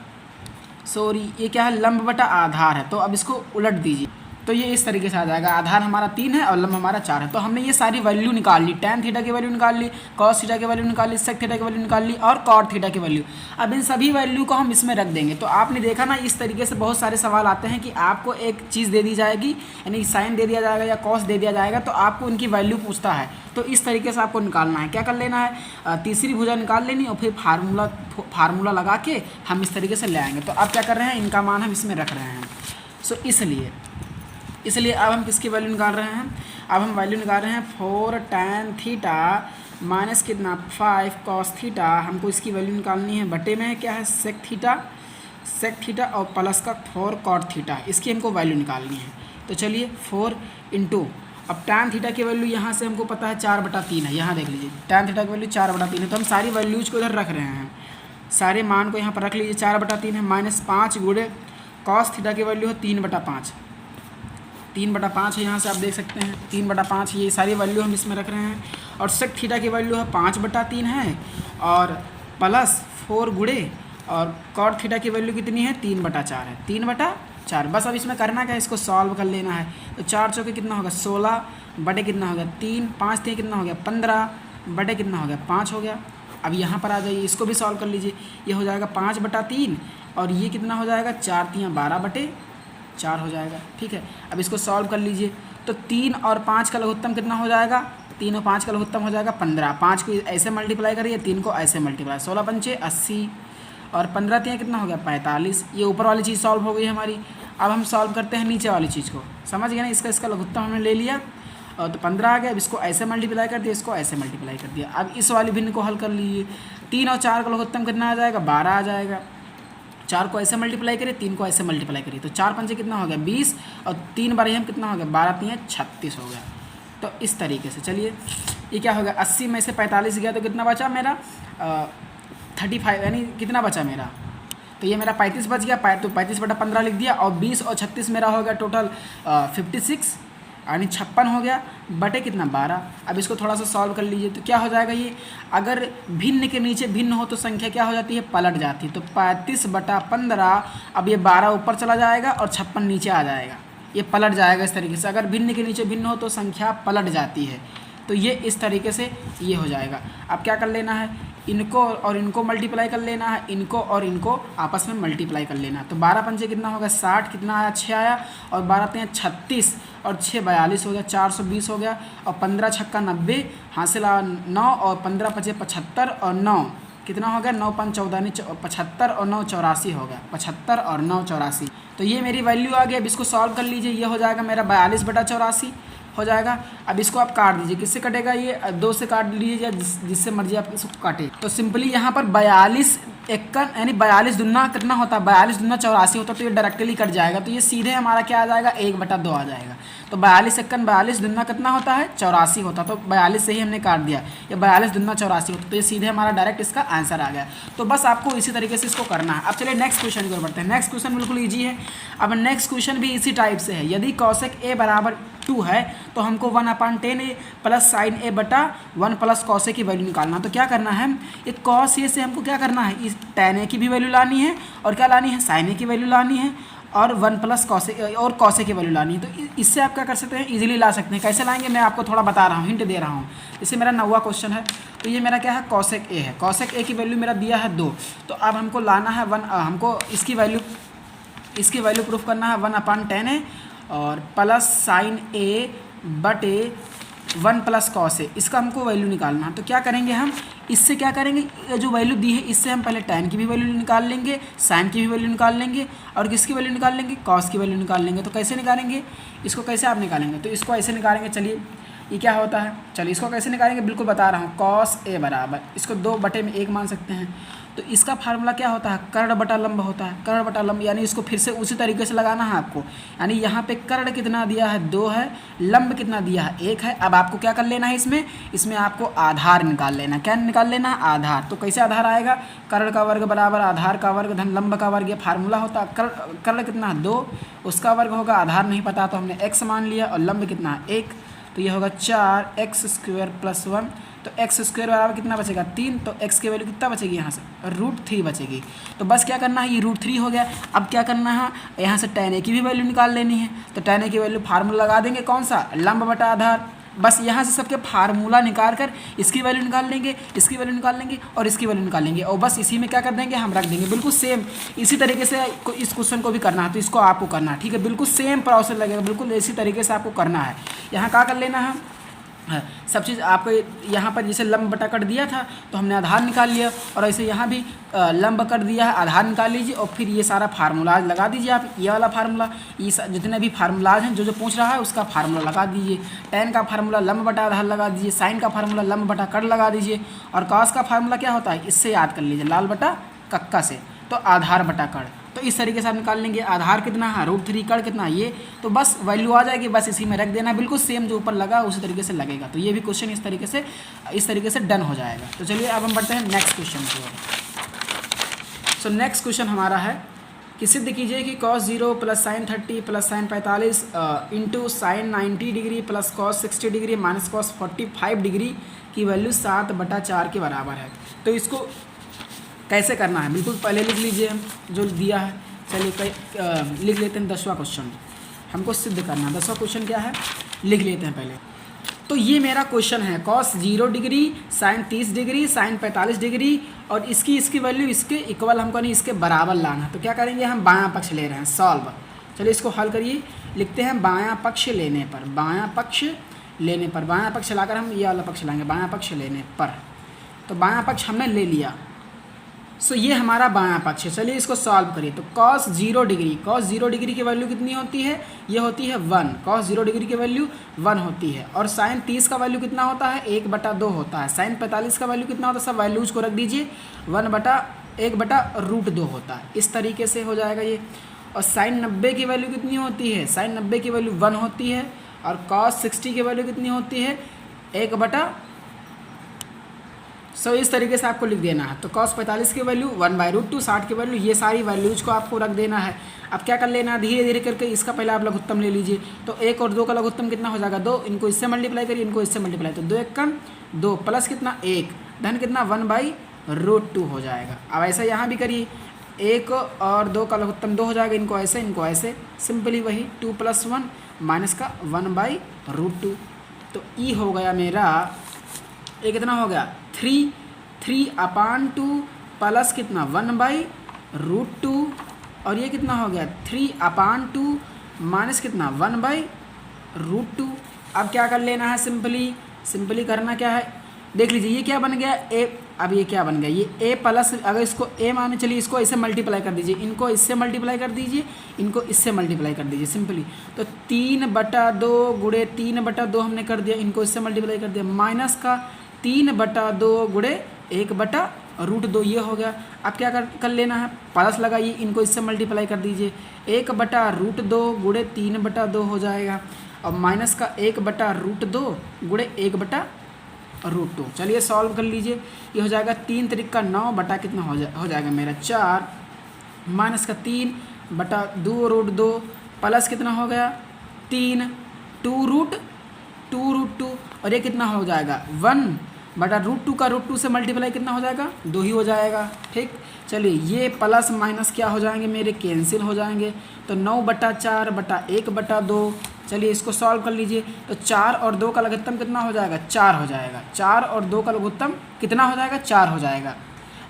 सॉरी ये क्या है, लंब बटा आधार है। तो अब इसको उलट दीजिए, तो ये इस तरीके से आ जाएगा, आधार हमारा 3 है और लंब हमारा 4 है। तो हमने ये सारी वैल्यू निकाल ली, टैन थीटा की वैल्यू निकाल ली, कॉस थीटा की वैल्यू निकाल ली, सेक थीटा की वैल्यू निकाल ली और कॉट थीटा की वैल्यू। अब इन सभी वैल्यू को हम इसमें रख देंगे। तो आपने देखा ना, इस तरीके से बहुत सारे सवाल आते हैं कि आपको एक चीज़ दे दी जाएगी, यानी साइन दे दिया जाएगा या कॉस दे दिया जाएगा, तो आपको उनकी वैल्यू पूछता है। तो इस तरीके से आपको निकालना है। क्या कर लेना है, तीसरी भुजा निकाल लेनी और फिर फार्मूला लगा के हम इस तरीके से ले आएंगे। तो अब क्या कर रहे हैं, इनका मान हम इसमें रख रहे हैं। सो इसलिए अब हम किसकी वैल्यू निकाल रहे हैं, अब हम वैल्यू निकाल रहे हैं 4 टैन थीटा माइनस कितना, 5 कॉस थीटा। हमको इसकी वैल्यू निकालनी है, बटे में क्या है, सेक थीटा और प्लस का 4 कॉट थीटा, इसकी हमको वैल्यू निकालनी है। तो चलिए 4 इंटू, अब टैन थीटा की वैल्यू यहाँ से हमको पता है 4/3 है। यहाँ देख लीजिए, टैन थीटा की वैल्यू 4/3 है। तो हम सारी वैल्यूज को इधर रख रहे हैं, सारे मान को यहाँ पर रख लीजिए। 4/3 है, -5 गुणे कॉस थीटा की वैल्यू है 3/5, 3/5 है। यहाँ से आप देख सकते हैं 3/5, ये सारी वैल्यू हम इसमें रख रहे हैं। और सेक थीटा की वैल्यू है 5/3 है, और प्लस 4 गुणे और कॉट थीटा की वैल्यू कितनी है, 3/4 है, 3/4 4। बस अब इसमें करना क्या है, इसको सॉल्व कर लेना है। तो 4 चौके कितना होगा 16 बटे कितना हो गया 3, 5 3 कितना हो गया 15 बटे कितना हो गया 5 हो गया। अब यहाँ पर आ जाइए, इसको भी सॉल्व कर लीजिए। ये हो जाएगा 5/3 और ये कितना हो जाएगा 4 3 12/4 हो जाएगा। ठीक है, अब इसको सॉल्व कर लीजिए। तो 3 और 5 का लघुत्तम कितना हो जाएगा, 3 और 5 का लघुत्तम हो जाएगा 15। 5 को ऐसे मल्टीप्लाई करिए, 3 को ऐसे मल्टीप्लाई, 16 पंचे 80 और 15 3 कितना हो गया 45। ये ऊपर वाली चीज़ सॉल्व हो गई हमारी। अब हम सॉल्व करते हैं नीचे वाली चीज़ को, समझ गए ना। इसका लघुत्तम हमने ले लिया और तो 15 आ गया। अब इसको ऐसे मल्टीप्लाई कर दिया, इसको ऐसे मल्टीप्लाई कर दिया। अब इस वाली भिन्न को हल कर लीजिए। 3 और 4 का लघुत्तम कितना आ जाएगा 12 आ जाएगा। 4 को ऐसे मल्टीप्लाई करिए, 3 को ऐसे मल्टीप्लाई करिए, तो 4 पंचे कितना हो गया 20 और 3 बार हम कितना हो गया 12 3 36 हो गया। तो इस तरीके से चलिए, ये क्या हो गया 80 में से 45 गया तो कितना बचा मेरा 35, यानी कितना बचा मेरा, तो ये मेरा 35 बच गया। तो 35/15 लिख दिया और 20 और 36 मेरा हो गया टोटल 56 यानी 56 हो गया बटे कितना 12। अब इसको थोड़ा सा सॉल्व कर लीजिए। तो क्या हो जाएगा, ये अगर भिन्न के नीचे भिन्न हो तो संख्या क्या हो जाती है पलट जाती है। तो 35/15, अब ये 12 ऊपर चला जाएगा और 56 नीचे आ जाएगा, ये पलट जाएगा इस तरीके से। अगर भिन्न के नीचे भिन्न हो तो संख्या पलट जाती है। तो ये इस तरीके से ये हो जाएगा। अब क्या कर लेना है, इनको और इनको मल्टीप्लाई कर लेना है, इनको और इनको आपस में मल्टीप्लाई कर लेना। तो 12 पंचे कितना होगा 60, कितना आया 6 आया और 12 3 36 और 6 42 हो गया, 420 हो गया और 15 छक्का 90, हासिल 9 और 15 पचे 75 और 9 कितना हो गया 9 5 14 75 और 9 84 हो गया, 75 और 9 84। तो ये मेरी वैल्यू आ गई। अब इसको सॉल्व कर लीजिए, ये हो जाएगा मेरा 42/84 हो जाएगा। अब इसको आप काट दीजिए, किससे कटेगा ये 2 से काट लीजिए या जिससे मर्जी आप इसको काटे। तो सिंपली यहाँ पर 42 एकन यानी 42 दूना कितना होता है 42 दूना 84 होता है। तो ये डायरेक्टली कट जाएगा, तो ये सीधे हमारा क्या आ जाएगा 1/2 आ जाएगा। तो 42 एकन 42 दूना कितना होता है 84 होता है। तो 42 से ही हमने काट दिया, ये 42 दूना 84 होता है। तो ये सीधे हमारा डायरेक्ट इसका आंसर आ गया। तो बस आपको इसी तरीके से इसको करना है। अब चलिए नेक्स्ट क्वेश्चन की ओर बढ़ते हैं। नेक्स्ट क्वेश्चन बिल्कुल ईजी है। अब नेक्स्ट क्वेश्चन भी इसी टाइप से है। यदि cosec a बराबर 2 है तो हमको 1/10 प्लस sin a बटा 1 प्लस cos a की वैल्यू निकालना। तो क्या करना है, एक cos a से हमको क्या करना है, इस tan a की भी वैल्यू लानी है और क्या लानी है sin a की वैल्यू लानी है और 1 प्लस cos a और cos a की वैल्यू लानी है। तो इससे आप क्या कर सकते हैं, इजीली ला सकते हैं। कैसे लाएंगे मैं आपको थोड़ा बता रहा हूँ, हिंट दे रहा हूँ। जैसे मेरा 9वां क्वेश्चन है, तो ये मेरा क्या है cosec a है। cosec a की वैल्यू मेरा दिया है 2। तो अब हमको लाना है 1, हमको इसकी वैल्यू प्रूफ करना है 1/10 और प्लस साइन ए बटे 1 प्लस cos a, इसका हमको वैल्यू निकालना है। तो क्या करेंगे हम, इससे क्या करेंगे, जो वैल्यू दी है इससे हम पहले tan की भी वैल्यू निकाल लेंगे, sin की भी वैल्यू निकाल लेंगे और किसकी वैल्यू निकाल लेंगे cos की वैल्यू निकाल लेंगे। तो कैसे निकालेंगे, इसको कैसे आप निकालेंगे, तो इसको ऐसे निकालेंगे। चलिए ये क्या होता है, चलिए इसको कैसे निकालेंगे बिल्कुल बता रहा हूँ। cos a बराबर इसको 2/1 मान सकते हैं। तो इसका फार्मूला क्या होता है, कर्ण बटा लंब होता है। कर्ण बटा लंब यानी इसको फिर से उसी तरीके से लगाना है आपको। यानी यहाँ पे कर्ण कितना दिया है 2 है, लंब कितना दिया है 1 है। अब आपको क्या कर लेना है, इसमें आपको आधार निकाल लेना। क्या निकाल लेना है, आधार। तो कैसे आधार आएगा, कर्ण का वर्ग बराबर आधार का वर्ग धन लंब का वर्ग। ये फार्मूला होता है। कर्ण कितना 2, उसका वर्ग होगा, आधार नहीं पता तो हमने x मान लिया और लंब कितना है 1। तो ये होगा 4x² + 1। तो x² बराबर कितना बचेगा 3। तो x की वैल्यू कितना बचेगी यहाँ से √3 बचेगी। तो बस क्या करना है, ये √3 हो गया। अब क्या करना है, यहाँ से tan a की भी वैल्यू निकाल लेनी है। तो tan a की वैल्यू फार्मूला लगा देंगे, कौन सा, लंब बटा आधार। बस यहाँ से सबके फार्मूला निकाल कर इसकी वैल्यू निकाल लेंगे, इसकी वैल्यू निकाल लेंगे और इसकी वैल्यू निकाल लेंगे और बस इसी में क्या कर देंगे, हम रख देंगे। बिल्कुल सेम इसी तरीके से इस क्वेश्चन को भी करना है। तो इसको आपको करना है, ठीक है, बिल्कुल सेम प्रोसेस लगेगा, बिल्कुल इसी तरीके से आपको करना है। यहाँ क्या कर लेना है, सब चीज़ आपको यहाँ पर जैसे लंब बटा कट दिया था तो हमने आधार निकाल लिया और ऐसे यहाँ भी लंब कट दिया है, आधार निकाल लीजिए और फिर ये सारा फार्मूलाज लगा दीजिए आप। ये वाला फार्मूला, ये जितने भी फार्मूलाज हैं जो पूछ रहा है उसका फार्मूला लगा दीजिए। tan का फार्मूला लंब बटा आधार लगा दीजिए, sin का फार्मूला लंब बटा कट लगा दीजिए और cos का फार्मूला क्या होता है, इससे याद कर लीजिए, लाल बटा कक्का से, तो आधार बटा कट। तो इस तरीके से आप निकाल लेंगे। आधार कितना है √3, कड़ कितना ये, तो बस वैल्यू आ जाएगी, बस इसी में रख देना। बिल्कुल सेम जो ऊपर लगा उसी तरीके से लगेगा। तो ये भी क्वेश्चन इस तरीके से डन हो जाएगा। तो चलिए अब हम बढ़ते हैं नेक्स्ट क्वेश्चन की ओर। सो नेक्स्ट क्वेश्चन हमारा है कि सिद्ध कीजिए कि cos 0 + sin 30 + sin 45 into sin 90 degree + cos 60 degree - cos 45 degree की वैल्यू 7/4 के बराबर है। तो इसको कैसे करना है बिल्कुल पहले लिख लीजिए जो दिया है। चलिए लिख लेते हैं 10वां क्वेश्चन, हमको सिद्ध करना है। 10वां क्वेश्चन क्या है, लिख लेते हैं पहले। तो ये मेरा क्वेश्चन है cos 0 degree, sine 30 degree, sine 45 degree और इसकी वैल्यू इसके इक्वल हमको नहीं इसके बराबर लाना है। तो क्या करेंगे, हम बायां पक्ष ले रहे हैं, सॉल्व। चलिए इसको हल करिए, लिखते हैं बायां पक्ष लेने पर, बायां पक्ष लेने पर, बायां पक्ष लाकर हम ये वाला पक्ष लाएंगे, बायां पक्ष लेने पर। तो बायां पक्ष हमने ले लिया, सो ये हमारा बायां पक्ष है। चलिए इसको सॉल्व करिए। तो cos 0 डिग्री, cos 0 डिग्री की वैल्यू कितनी होती है, ये होती है 1, cos 0 डिग्री की वैल्यू 1 होती है। और साइन 30 का वैल्यू कितना होता है, 1/2 होता है। साइन 45 का वैल्यू कितना होता है, सब वैल्यूज को रख दीजिए, 1/1/√2 होता है। इस तरीके से हो जाएगा ये। और साइन 90 की वैल्यू कितनी होती है, साइन 90 की वैल्यू 1 होती है। और cos 60 की वैल्यू कितनी होती है, 1/, सो इस तरीके से आपको लिख देना है। तो cos 45 की वैल्यू 1/√2, 60 की वैल्यू, ये सारी वैल्यूज को आपको रख देना है। अब क्या कर लेना है, धीरे धीरे करके इसका पहले आप लघुत्तम ले लीजिए। तो 1 और 2 का लघुत्तम कितना हो जाएगा, 2, इनको इससे मल्टीप्लाई करिए, इनको इससे मल्टीप्लाई, तो 2 1 कम 2 प्लस कितना 1 धन कितना 1/√2 हो जाएगा। अब ऐसा यहाँ भी करिए, 1 और 2 का लघुत्तम 2 हो जाएगा, इनको ऐसे सिंपली वही 2 + 1 माइनस का 1/√2। तो ई हो गया मेरा, ये कितना हो गया 3/2 प्लस कितना 1/√2 और ये कितना हो गया 3/2 माइनस कितना 1/√2। अब क्या कर लेना है, सिंपली करना क्या है, देख लीजिए ये क्या बन गया a। अब ये क्या बन गया, ये a प्लस, अगर इसको a माने चलिए इसको ऐसे मल्टीप्लाई कर दीजिए, इनको इससे मल्टीप्लाई कर दीजिए, इनको इससे मल्टीप्लाई कर दीजिए सिंपली। तो 3/2 गुणे 3/2 हमने कर दिया, इनको इससे मल्टीप्लाई कर दिया, माइनस का 3/2 गुणे 1/√2 ये हो गया। अब क्या कर लेना है, प्लस लगाइए, इनको इससे मल्टीप्लाई कर दीजिए, 1/√2 गुणे 3/2 हो जाएगा और माइनस का 1/√2 गुणे 1/√2। चलिए सॉल्व कर लीजिए, ये हो जाएगा 3 त्रिक का 9 बटा कितना हो जाएगा मेरा 4 माइनस का 3/2√2 प्लस कितना हो गया 3 2√2 और ये कितना हो जाएगा 1/√2 का √2 से मल्टीप्लाई कितना हो जाएगा 2 ही हो जाएगा। ठीक, चलिए ये प्लस माइनस क्या हो जाएंगे मेरे, कैंसिल हो जाएंगे। तो 9/4 बटा 1/2। चलिए इसको सॉल्व कर लीजिए। तो 4 और 2 का लघुत्तम कितना हो जाएगा 4 हो जाएगा, 4 और 2 का लघुत्तम कितना हो जाएगा 4 हो जाएगा।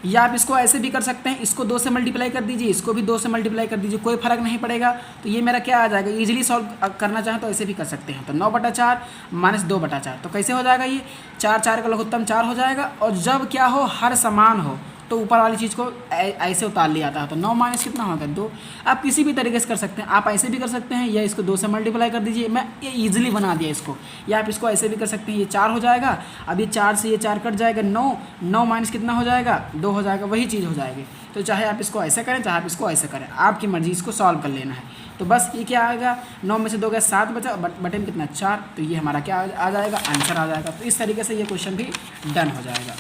या आप इसको ऐसे भी कर सकते हैं, इसको 2 से मल्टीप्लाई कर दीजिए, इसको भी 2 से मल्टीप्लाई कर दीजिए, कोई फर्क नहीं पड़ेगा। तो ये मेरा क्या आ जाएगा, इजीली सॉल्व करना चाहें तो ऐसे भी कर सकते हैं। तो 9/4 माइनस 2/4 तो कैसे हो जाएगा, ये 4 का लघुत्तम 4 हो जाएगा। और जब क्या हो, हर समान हो तो ऊपर वाली चीज़ को ऐसे उतार लिया जाता है। तो 9 माइनस कितना होगा 2। आप किसी भी तरीके से कर सकते हैं, आप ऐसे भी कर सकते हैं या इसको 2 से मल्टीप्लाई कर दीजिए, मैं ये ईजिली बना दिया इसको। या आप इसको ऐसे भी कर सकते हैं, ये 4 हो जाएगा, अब ये 4 से ये 4 कट जाएगा, 9 माइनस कितना हो जाएगा 2 हो जाएगा, वही चीज़ हो जाएगी। तो चाहे आप इसको ऐसे करें चाहे आप इसको ऐसे करें, आपकी मर्जी, इसको सॉल्व कर लेना है। तो बस ये क्या आएगा, 9 में से 2 गया 7 बचा, बटे में कितना 4, तो ये हमारा क्या आ जाएगा, आंसर आ जाएगा। तो इस तरीके से ये क्वेश्चन भी डन हो जाएगा।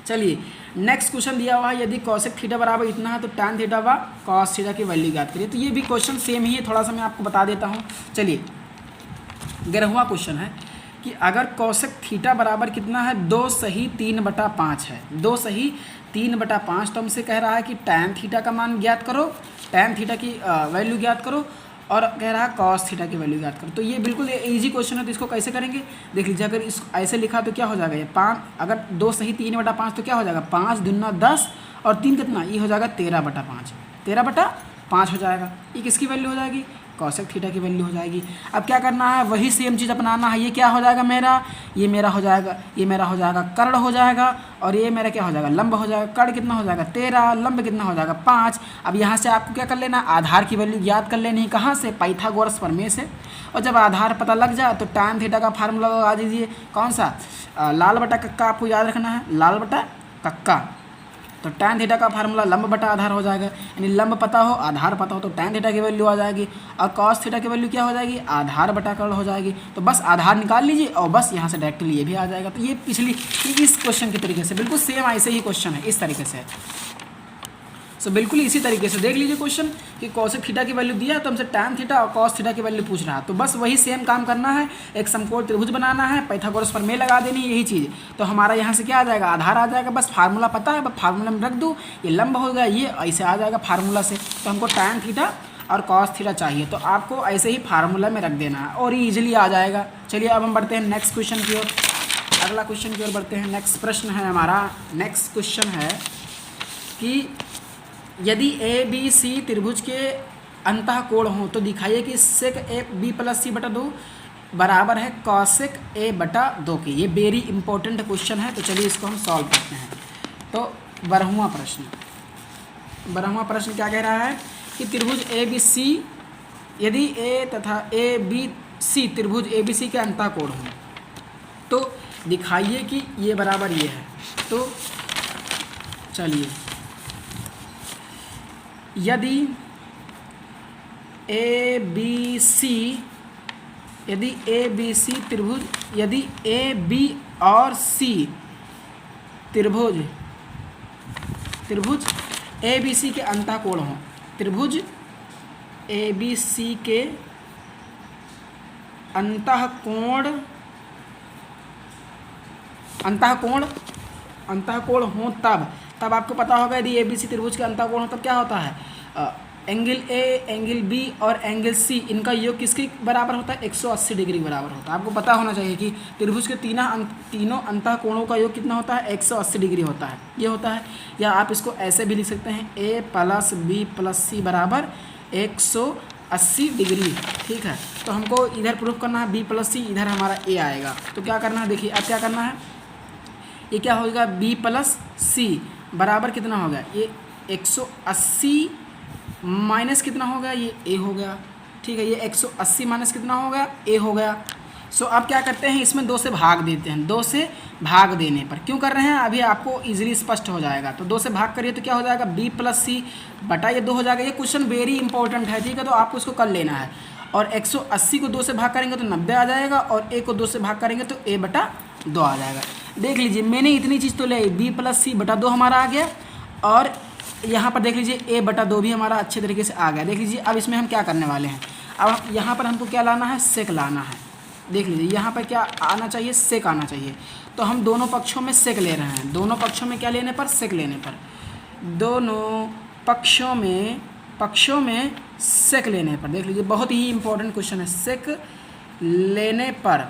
चलिए नेक्स्ट क्वेश्चन दिया हुआ है, यदि कॉसेक थीटा बराबर इतना है तो टैन थीटा व कॉस थीटा की वैल्यू ज्ञात करिए। तो ये भी क्वेश्चन सेम ही है, थोड़ा सा मैं आपको बता देता हूँ। चलिए 11वां क्वेश्चन है कि अगर कॉसेक थीटा बराबर कितना है 2 सही 3/5 है, 2 सही 3/5, तो हमसे कह रहा है कि टैन थीटा का मान ज्ञात करो, टैन थीटा की वैल्यू ज्ञात करो, और कह रहा है कॉस थीटा की वैल्यू ज्ञात करो। तो ये बिल्कुल इजी क्वेश्चन है, तो इसको कैसे करेंगे देख लीजिए। अगर इस ऐसे लिखा तो क्या हो जाएगा, ये 5, अगर 2 सही 3/5 तो क्या हो जाएगा 5 दूना 10 और 3 कितना, ये हो जाएगा 13/5, 13/5 हो जाएगा। ये किसकी वैल्यू हो जाएगी, कॉसेक थीटा की वैल्यू हो जाएगी। अब क्या करना है, वही सेम चीज़ अपनाना है। ये क्या हो जाएगा मेरा, ये मेरा हो जाएगा कर्ण हो जाएगा, और ये मेरा क्या हो जाएगा लंब हो जाएगा। कर्ण कितना हो जाएगा 13, लंब कितना हो जाएगा 5। अब यहाँ से आपको क्या कर लेना, आधार की वैल्यू याद कर लेनी है, कहाँ से, पाइथागोरस प्रमेय से। और जब आधार पता लग जाए तो टैन थीटा का फार्मूला लगा दीजिए, कौन सा, लाल बटा कक्का आपको याद रखना है, लाल बटा कक्का। तो टैन थीटा का फार्मूला लंब बटा आधार हो जाएगा, यानी लंब पता हो आधार पता हो तो टैन थीटा की वैल्यू आ जाएगी। और कॉस थीटा की वैल्यू क्या हो जाएगी, आधार बटा कर्ण हो जाएगी। तो बस आधार निकाल लीजिए और बस यहाँ से डायरेक्टली ये भी आ जाएगा। तो ये पिछली इस क्वेश्चन के तरीके से बिल्कुल सेम ऐसे ही क्वेश्चन है, इस तरीके से। सो बिल्कुल इसी तरीके से देख लीजिए क्वेश्चन कि कॉसेक थीटा की वैल्यू दिया है तो हमसे टैन थीटा और कॉस थीटा की वैल्यू पूछ रहा है, तो बस वही सेम काम करना है, एक समकोण त्रिभुज बनाना है, पाइथागोरस प्रमेय लगा देनी है, यही चीज़। तो हमारा यहाँ से क्या आ जाएगा, आधार आ जाएगा, बस फार्मूला पता है, बस फार्मूला में रख दूँ, ये लंब हो गया, ये ऐसे आ जाएगा फार्मूला से। तो हमको टैन थीटा और कॉस थीटा चाहिए, तो आपको ऐसे ही फार्मूला में रख देना है और ये ईजिली आ जाएगा। चलिए अब हम बढ़ते हैं नेक्स्ट क्वेश्चन की ओर, अगला क्वेश्चन की ओर बढ़ते हैं। नेक्स्ट प्रश्न है हमारा, नेक्स्ट क्वेश्चन है कि यदि ए बी सी त्रिभुज के अंतः कोण हो तो दिखाइए कि सेक ए बी प्लस सी बटा 2 बराबर है कॉसेक ए बटा 2 की। ये वेरी इंपॉर्टेंट क्वेश्चन है, तो चलिए इसको हम सॉल्व करते हैं। तो 12वां प्रश्न क्या कह रहा है कि त्रिभुज ए बी सी, यदि ए तथा ए बी सी त्रिभुज ए बी सी के अंतः कोण हो तो दिखाइए कि ये बराबर ये है। तो चलिए, यदि ए बी सी त्रिभुज, यदि ए बी और सी त्रिभुज ए बी सी के अंतः कोण हो, त्रिभुज ए बी सी के अंतः कोण हो तब आपको पता होगा यदि ए बी सी त्रिभुज के अंतः कोण हो तब क्या होता है, एंगल ए, एंगल बी और एंगल सी, इनका योग किसके बराबर होता है, 180 डिग्री के बराबर होता है। आपको पता होना चाहिए कि त्रिभुज के तीनों अंतः कोणों का योग कितना होता है, 180 डिग्री होता है, ये होता है। या आप इसको ऐसे भी लिख सकते हैं, ए प्लस बी प्लस सी बराबर 180 डिग्री, ठीक है। तो हमको इधर प्रूफ करना है बी प्लस सी, इधर हमारा ए आएगा। तो क्या करना है, देखिए अब क्या करना है, ये क्या होगा, बी प्लस सी बराबर कितना हो गया, ये 180 माइनस कितना हो गया, ये ए हो गया, ठीक है। ये 180 माइनस कितना हो गया, ए हो गया। सो अब क्या करते हैं, इसमें 2 से भाग देते हैं। 2 से भाग देने पर क्यों कर रहे हैं, अभी आपको इजीली स्पष्ट हो जाएगा। तो 2 से भाग करिए तो क्या हो जाएगा, बी प्लस सी बटा ये 2 हो जाएगा। ये क्वेश्चन वेरी इंपॉर्टेंट है, ठीक है, तो आपको इसको कर लेना है। और 180 को 2 से भाग करेंगे तो 90 आ जाएगा, और ए को 2 से भाग करेंगे तो ए बटा 2 आ जाएगा। देख लीजिए मैंने इतनी चीज़ तो ले, बी प्लस सी बटा 2 हमारा आ गया, और यहाँ पर देख लीजिए ए बटा 2 भी हमारा अच्छे तरीके से आ गया। देख लीजिए अब इसमें हम क्या करने वाले हैं, अब यहाँ पर हमको क्या लाना है, सेक लाना है। देख लीजिए यहाँ पर क्या आना चाहिए, सेक आना चाहिए। तो हम दोनों पक्षों में सेक ले रहे हैं, दोनों पक्षों में क्या लेने पर, सेक लेने पर, दोनों पक्षों में सेक लेने पर। देख लीजिए बहुत ही इंपॉर्टेंट क्वेश्चन है, सेक लेने पर।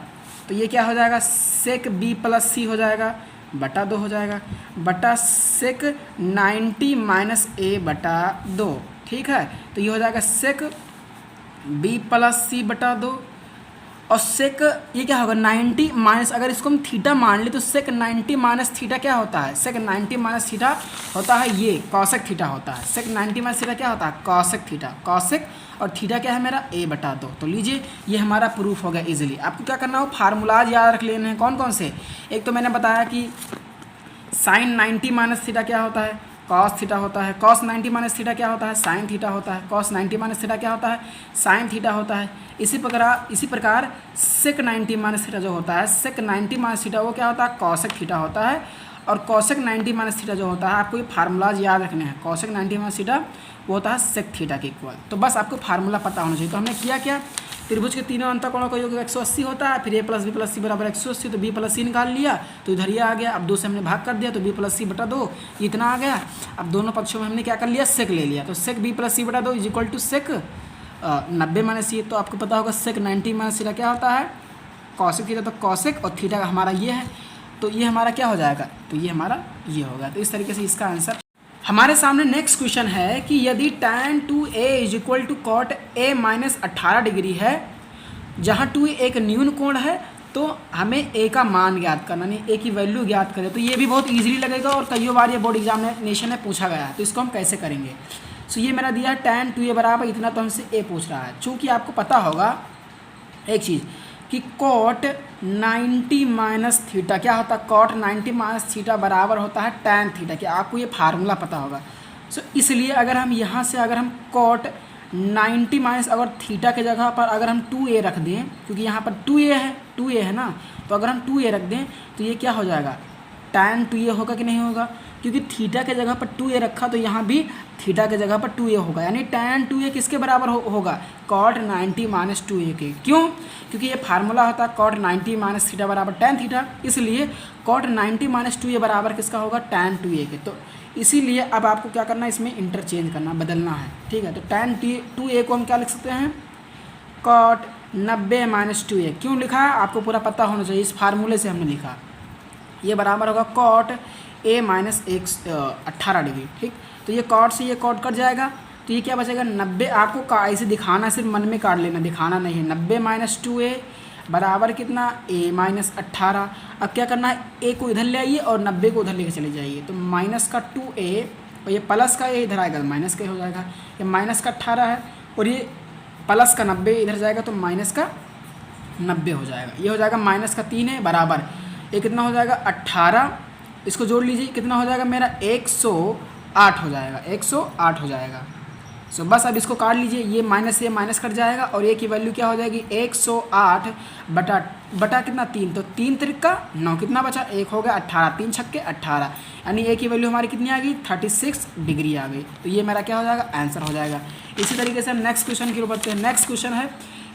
तो ये क्या हो जाएगा, सेक बी प्लस सी हो जाएगा बटा 2 हो जाएगा, बटा सेक 90 माइनस ए बटा 2, ठीक है। तो ये हो जाएगा सेक बी प्लस सी बटा 2, और सेक ये क्या होगा, 90 माइनस, अगर इसको हम थीटा मान ले तो सेक 90 माइनस थीटा क्या होता है, सेक 90 माइनस थीटा होता है ये कॉसेक थीटा होता है। सेक 90 माइनस थीटा क्या होता है, कॉसेक थीटा, कॉसेक, और थीटा क्या है मेरा, ए बटा 2। तो लीजिए ये हमारा प्रूफ हो गया इजीली। आपको क्या करना हो, फार्मूलाज याद रख लेने हैं। कौन कौन से, एक तो मैंने बताया कि साइन 90 माइनस थीटा क्या होता है, कॉस थीटा होता है। कॉस 90 माइनस थीटा क्या होता है, साइन थीटा होता है। कॉस 90 माइनस थीटा क्या होता है, साइन थीटा होता है। इसी प्रकार सेक 90 माइनस थीटा जो होता है, सेक 90 माइनस थीटा वो क्या होता है, कॉसेक थीटा होता है। और कॉसेक 90 माइनस थीटा जो होता है, आपको ये फार्मूलाज याद रखने हैं। कॉसेक 90 माइनस थीटा वो होता है सेक थीटा के इक्वल। तो बस आपको फार्मूला पता होना चाहिए। तो हमने किया क्या, त्रिभुज के तीनों अंतःकोणों का योग 180 होता है, फिर ए प्लस बी प्लस सी बराबर 180, तो बी प्लस सी निकाल लिया तो इधर ये आ गया। अब 2 से हमने भाग कर दिया तो बी प्लस सी बटा 2 इतना आ गया। अब दोनों पक्षों में हमने क्या कर लिया, सेक ले लिया। तो सेक बी प्लस सी बटा 2 is equal to sec 90 minus C. तो आपको पता होगा सेक 90 माइनस थीटा क्या होता है, कॉसेक थीटा। तो कॉसेक और थीटा हमारा ये है, तो ये हमारा क्या हो जाएगा, तो ये हमारा ये होगा। तो इस तरीके से इसका आंसर। हमारे सामने नेक्स्ट क्वेश्चन है कि यदि tan 2a is equal to cot a minus 18 degree है, जहाँ 2a एक न्यून कोण है, तो हमें a का मान ज्ञात करना, नहीं a की वैल्यू ज्ञात करें। तो ये भी बहुत इजीली लगेगा और कई बार ये बोर्ड एग्जामिनेशन में पूछा गया है। तो इसको हम कैसे करेंगे, सो ये मैंने दिया tan 2a बराबर इतना, तो हमसे a पूछ रहा है। चूँकि आपको पता होगा एक चीज़ कि कॉट 90 माइनस थीटा क्या होता है, कॉट 90 माइनस थीटा बराबर होता है tan थीटा। क्या आपको ये फार्मूला पता होगा। सो इसलिए अगर हम यहाँ से अगर हम कॉट 90 माइनस अगर थीटा के जगह पर अगर हम 2a रख दें, क्योंकि यहाँ पर 2a है ना, तो अगर हम 2a रख दें तो ये क्या हो जाएगा, tan 2a होगा कि नहीं होगा। क्योंकि थीटा के जगह पर 2a रखा तो यहाँ भी थीटा के जगह पर 2a होगा, यानी tan 2a किसके बराबर होगा, cot 90 माइनस 2a के। क्यों? क्योंकि ये फार्मूला होता है cot 90 माइनस थीटा बराबर tan थीटा, इसलिए cot 90 माइनस 2a बराबर किसका होगा, tan 2a के। तो इसीलिए अब आपको क्या करना है, इसमें इंटरचेंज करना, बदलना है, ठीक है। तो tan 2a को हम क्या लिख सकते हैं, cot 90 माइनस 2a। क्यों लिखा है आपको पूरा पता होना चाहिए, इस फार्मूले से हमने लिखा। ये बराबर होगा cot a माइनस 18 डिग्री, ठीक। तो ये cot से ये cot कट जाएगा, तो ये क्या बचेगा 90। आपको ऐसे दिखाना, सिर्फ मन में काट लेना, दिखाना नहीं है। 90 माइनस 2a बराबर कितना, a माइनस 18। अब क्या करना है, a को इधर ले आइए और 90 को उधर लेके चले जाइए, तो माइनस का 2a और ये प्लस का a इधर आएगा, माइनस का हो जाएगा। ये माइनस का 18 है और ये प्लस का 90 इधर जाएगा, तो माइनस का 90 हो जाएगा। ये हो जाएगा माइनस का 3 है बराबर, ये कितना हो जाएगा 18, इसको जोड़ लीजिए, कितना हो जाएगा मेरा 108 हो जाएगा, 108 हो जाएगा। सो बस अब इसको काट लीजिए, ये माइनस कट जाएगा और ए की वैल्यू क्या हो जाएगी, 108 बटा कितना 3, तो 3 त्रिका 9, कितना बचा, 1 हो गया 18, 3 छक्के 18, यानी ए की वैल्यू हमारी कितनी आ गई, 36 डिग्री आ गई। तो ये मेरा क्या हो जाएगा, आंसर हो जाएगा। इसी तरीके से हम नेक्स्ट क्वेश्चन की ओर बढ़ते हैं। नेक्स्ट क्वेश्चन है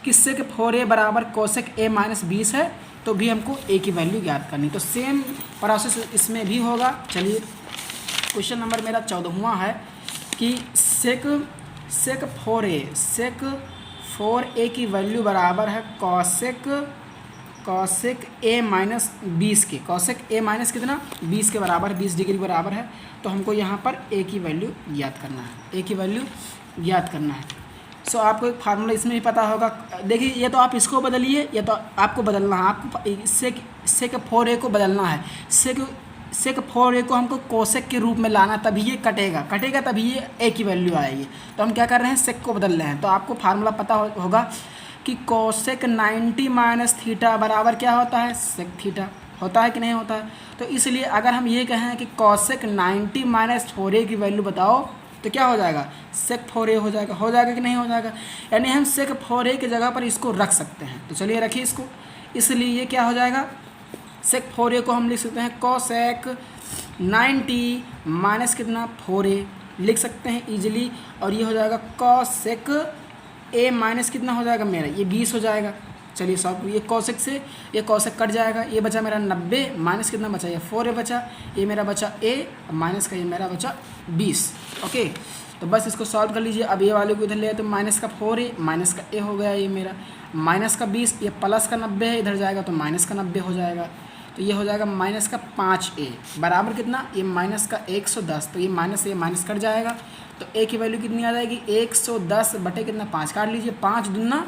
कि सेक 4a बराबर कोसेक a माइनस 20 है, तो भी हमको a की वैल्यू ज्ञात करनी। तो सेम प्रोसेस इसमें भी होगा। चलिए क्वेश्चन नंबर मेरा 14वां है कि सेक 4a की वैल्यू बराबर है कॉसेक a माइनस 20 के। कॉसेक a माइनस कितना, 20 के बराबर, 20 डिग्री बराबर है। तो हमको यहाँ पर a की वैल्यू ज्ञात करना है, a की वैल्यू ज्ञात करना है। सो आपको एक फार्मूला इसमें भी पता होगा। देखिए ये तो आप इसको बदलिए, या तो आपको बदलना है, आपको सेक 4a को बदलना है। सेक 4a को हमको कोसेक के रूप में लाना, तभी ये कटेगा तभी ये a की वैल्यू आएगी। तो हम क्या कर रहे हैं, सेक को बदल रहे हैं। तो आपको फार्मूला पता होगा कि कोसेक 90 माइनस थीटा बराबर क्या होता है, सेक थीटा होता है कि नहीं होता है। तो इसलिए अगर हम ये कहें कि कोसेक 90 माइनस 4a की वैल्यू बताओ, तो क्या हो जाएगा, सेक 4a हो जाएगा कि नहीं हो जाएगा। यानी हम सेक 4a की जगह पर इसको रख सकते हैं। तो चलिए रखिए इसको, इसलिए ये क्या हो जाएगा, सेक 4a को हम लिख सकते हैं कोसेक 90 माइनस कितना 4a लिख सकते हैं इजीली। और ये हो जाएगा कोसेक a माइनस कितना हो जाएगा मेरा, ये 20 हो जाएगा। चलिए सॉल्व, ये कोसेक से ये कोसेक कट जाएगा, ये बचा मेरा 90 माइनस कितना बचा, ये 4a बचा, ये मेरा बचा a माइनस का ये मेरा बचा 20। ओके, तो बस इसको सॉल्व कर लीजिए। अब ये वाले को इधर ले आए तो माइनस का 4a माइनस का a हो गया, ये मेरा माइनस का 20, ये प्लस का 90 है, इधर जाएगा तो माइनस का 90 हो जाएगा। तो ये हो जाएगा माइनस का 5a बराबर कितना, ये माइनस का 110। तो ये माइनस कट जाएगा, तो a की वैल्यू कितनी आ जाएगी, 110 बटे कितना 5 काट लीजिए, 5 दूना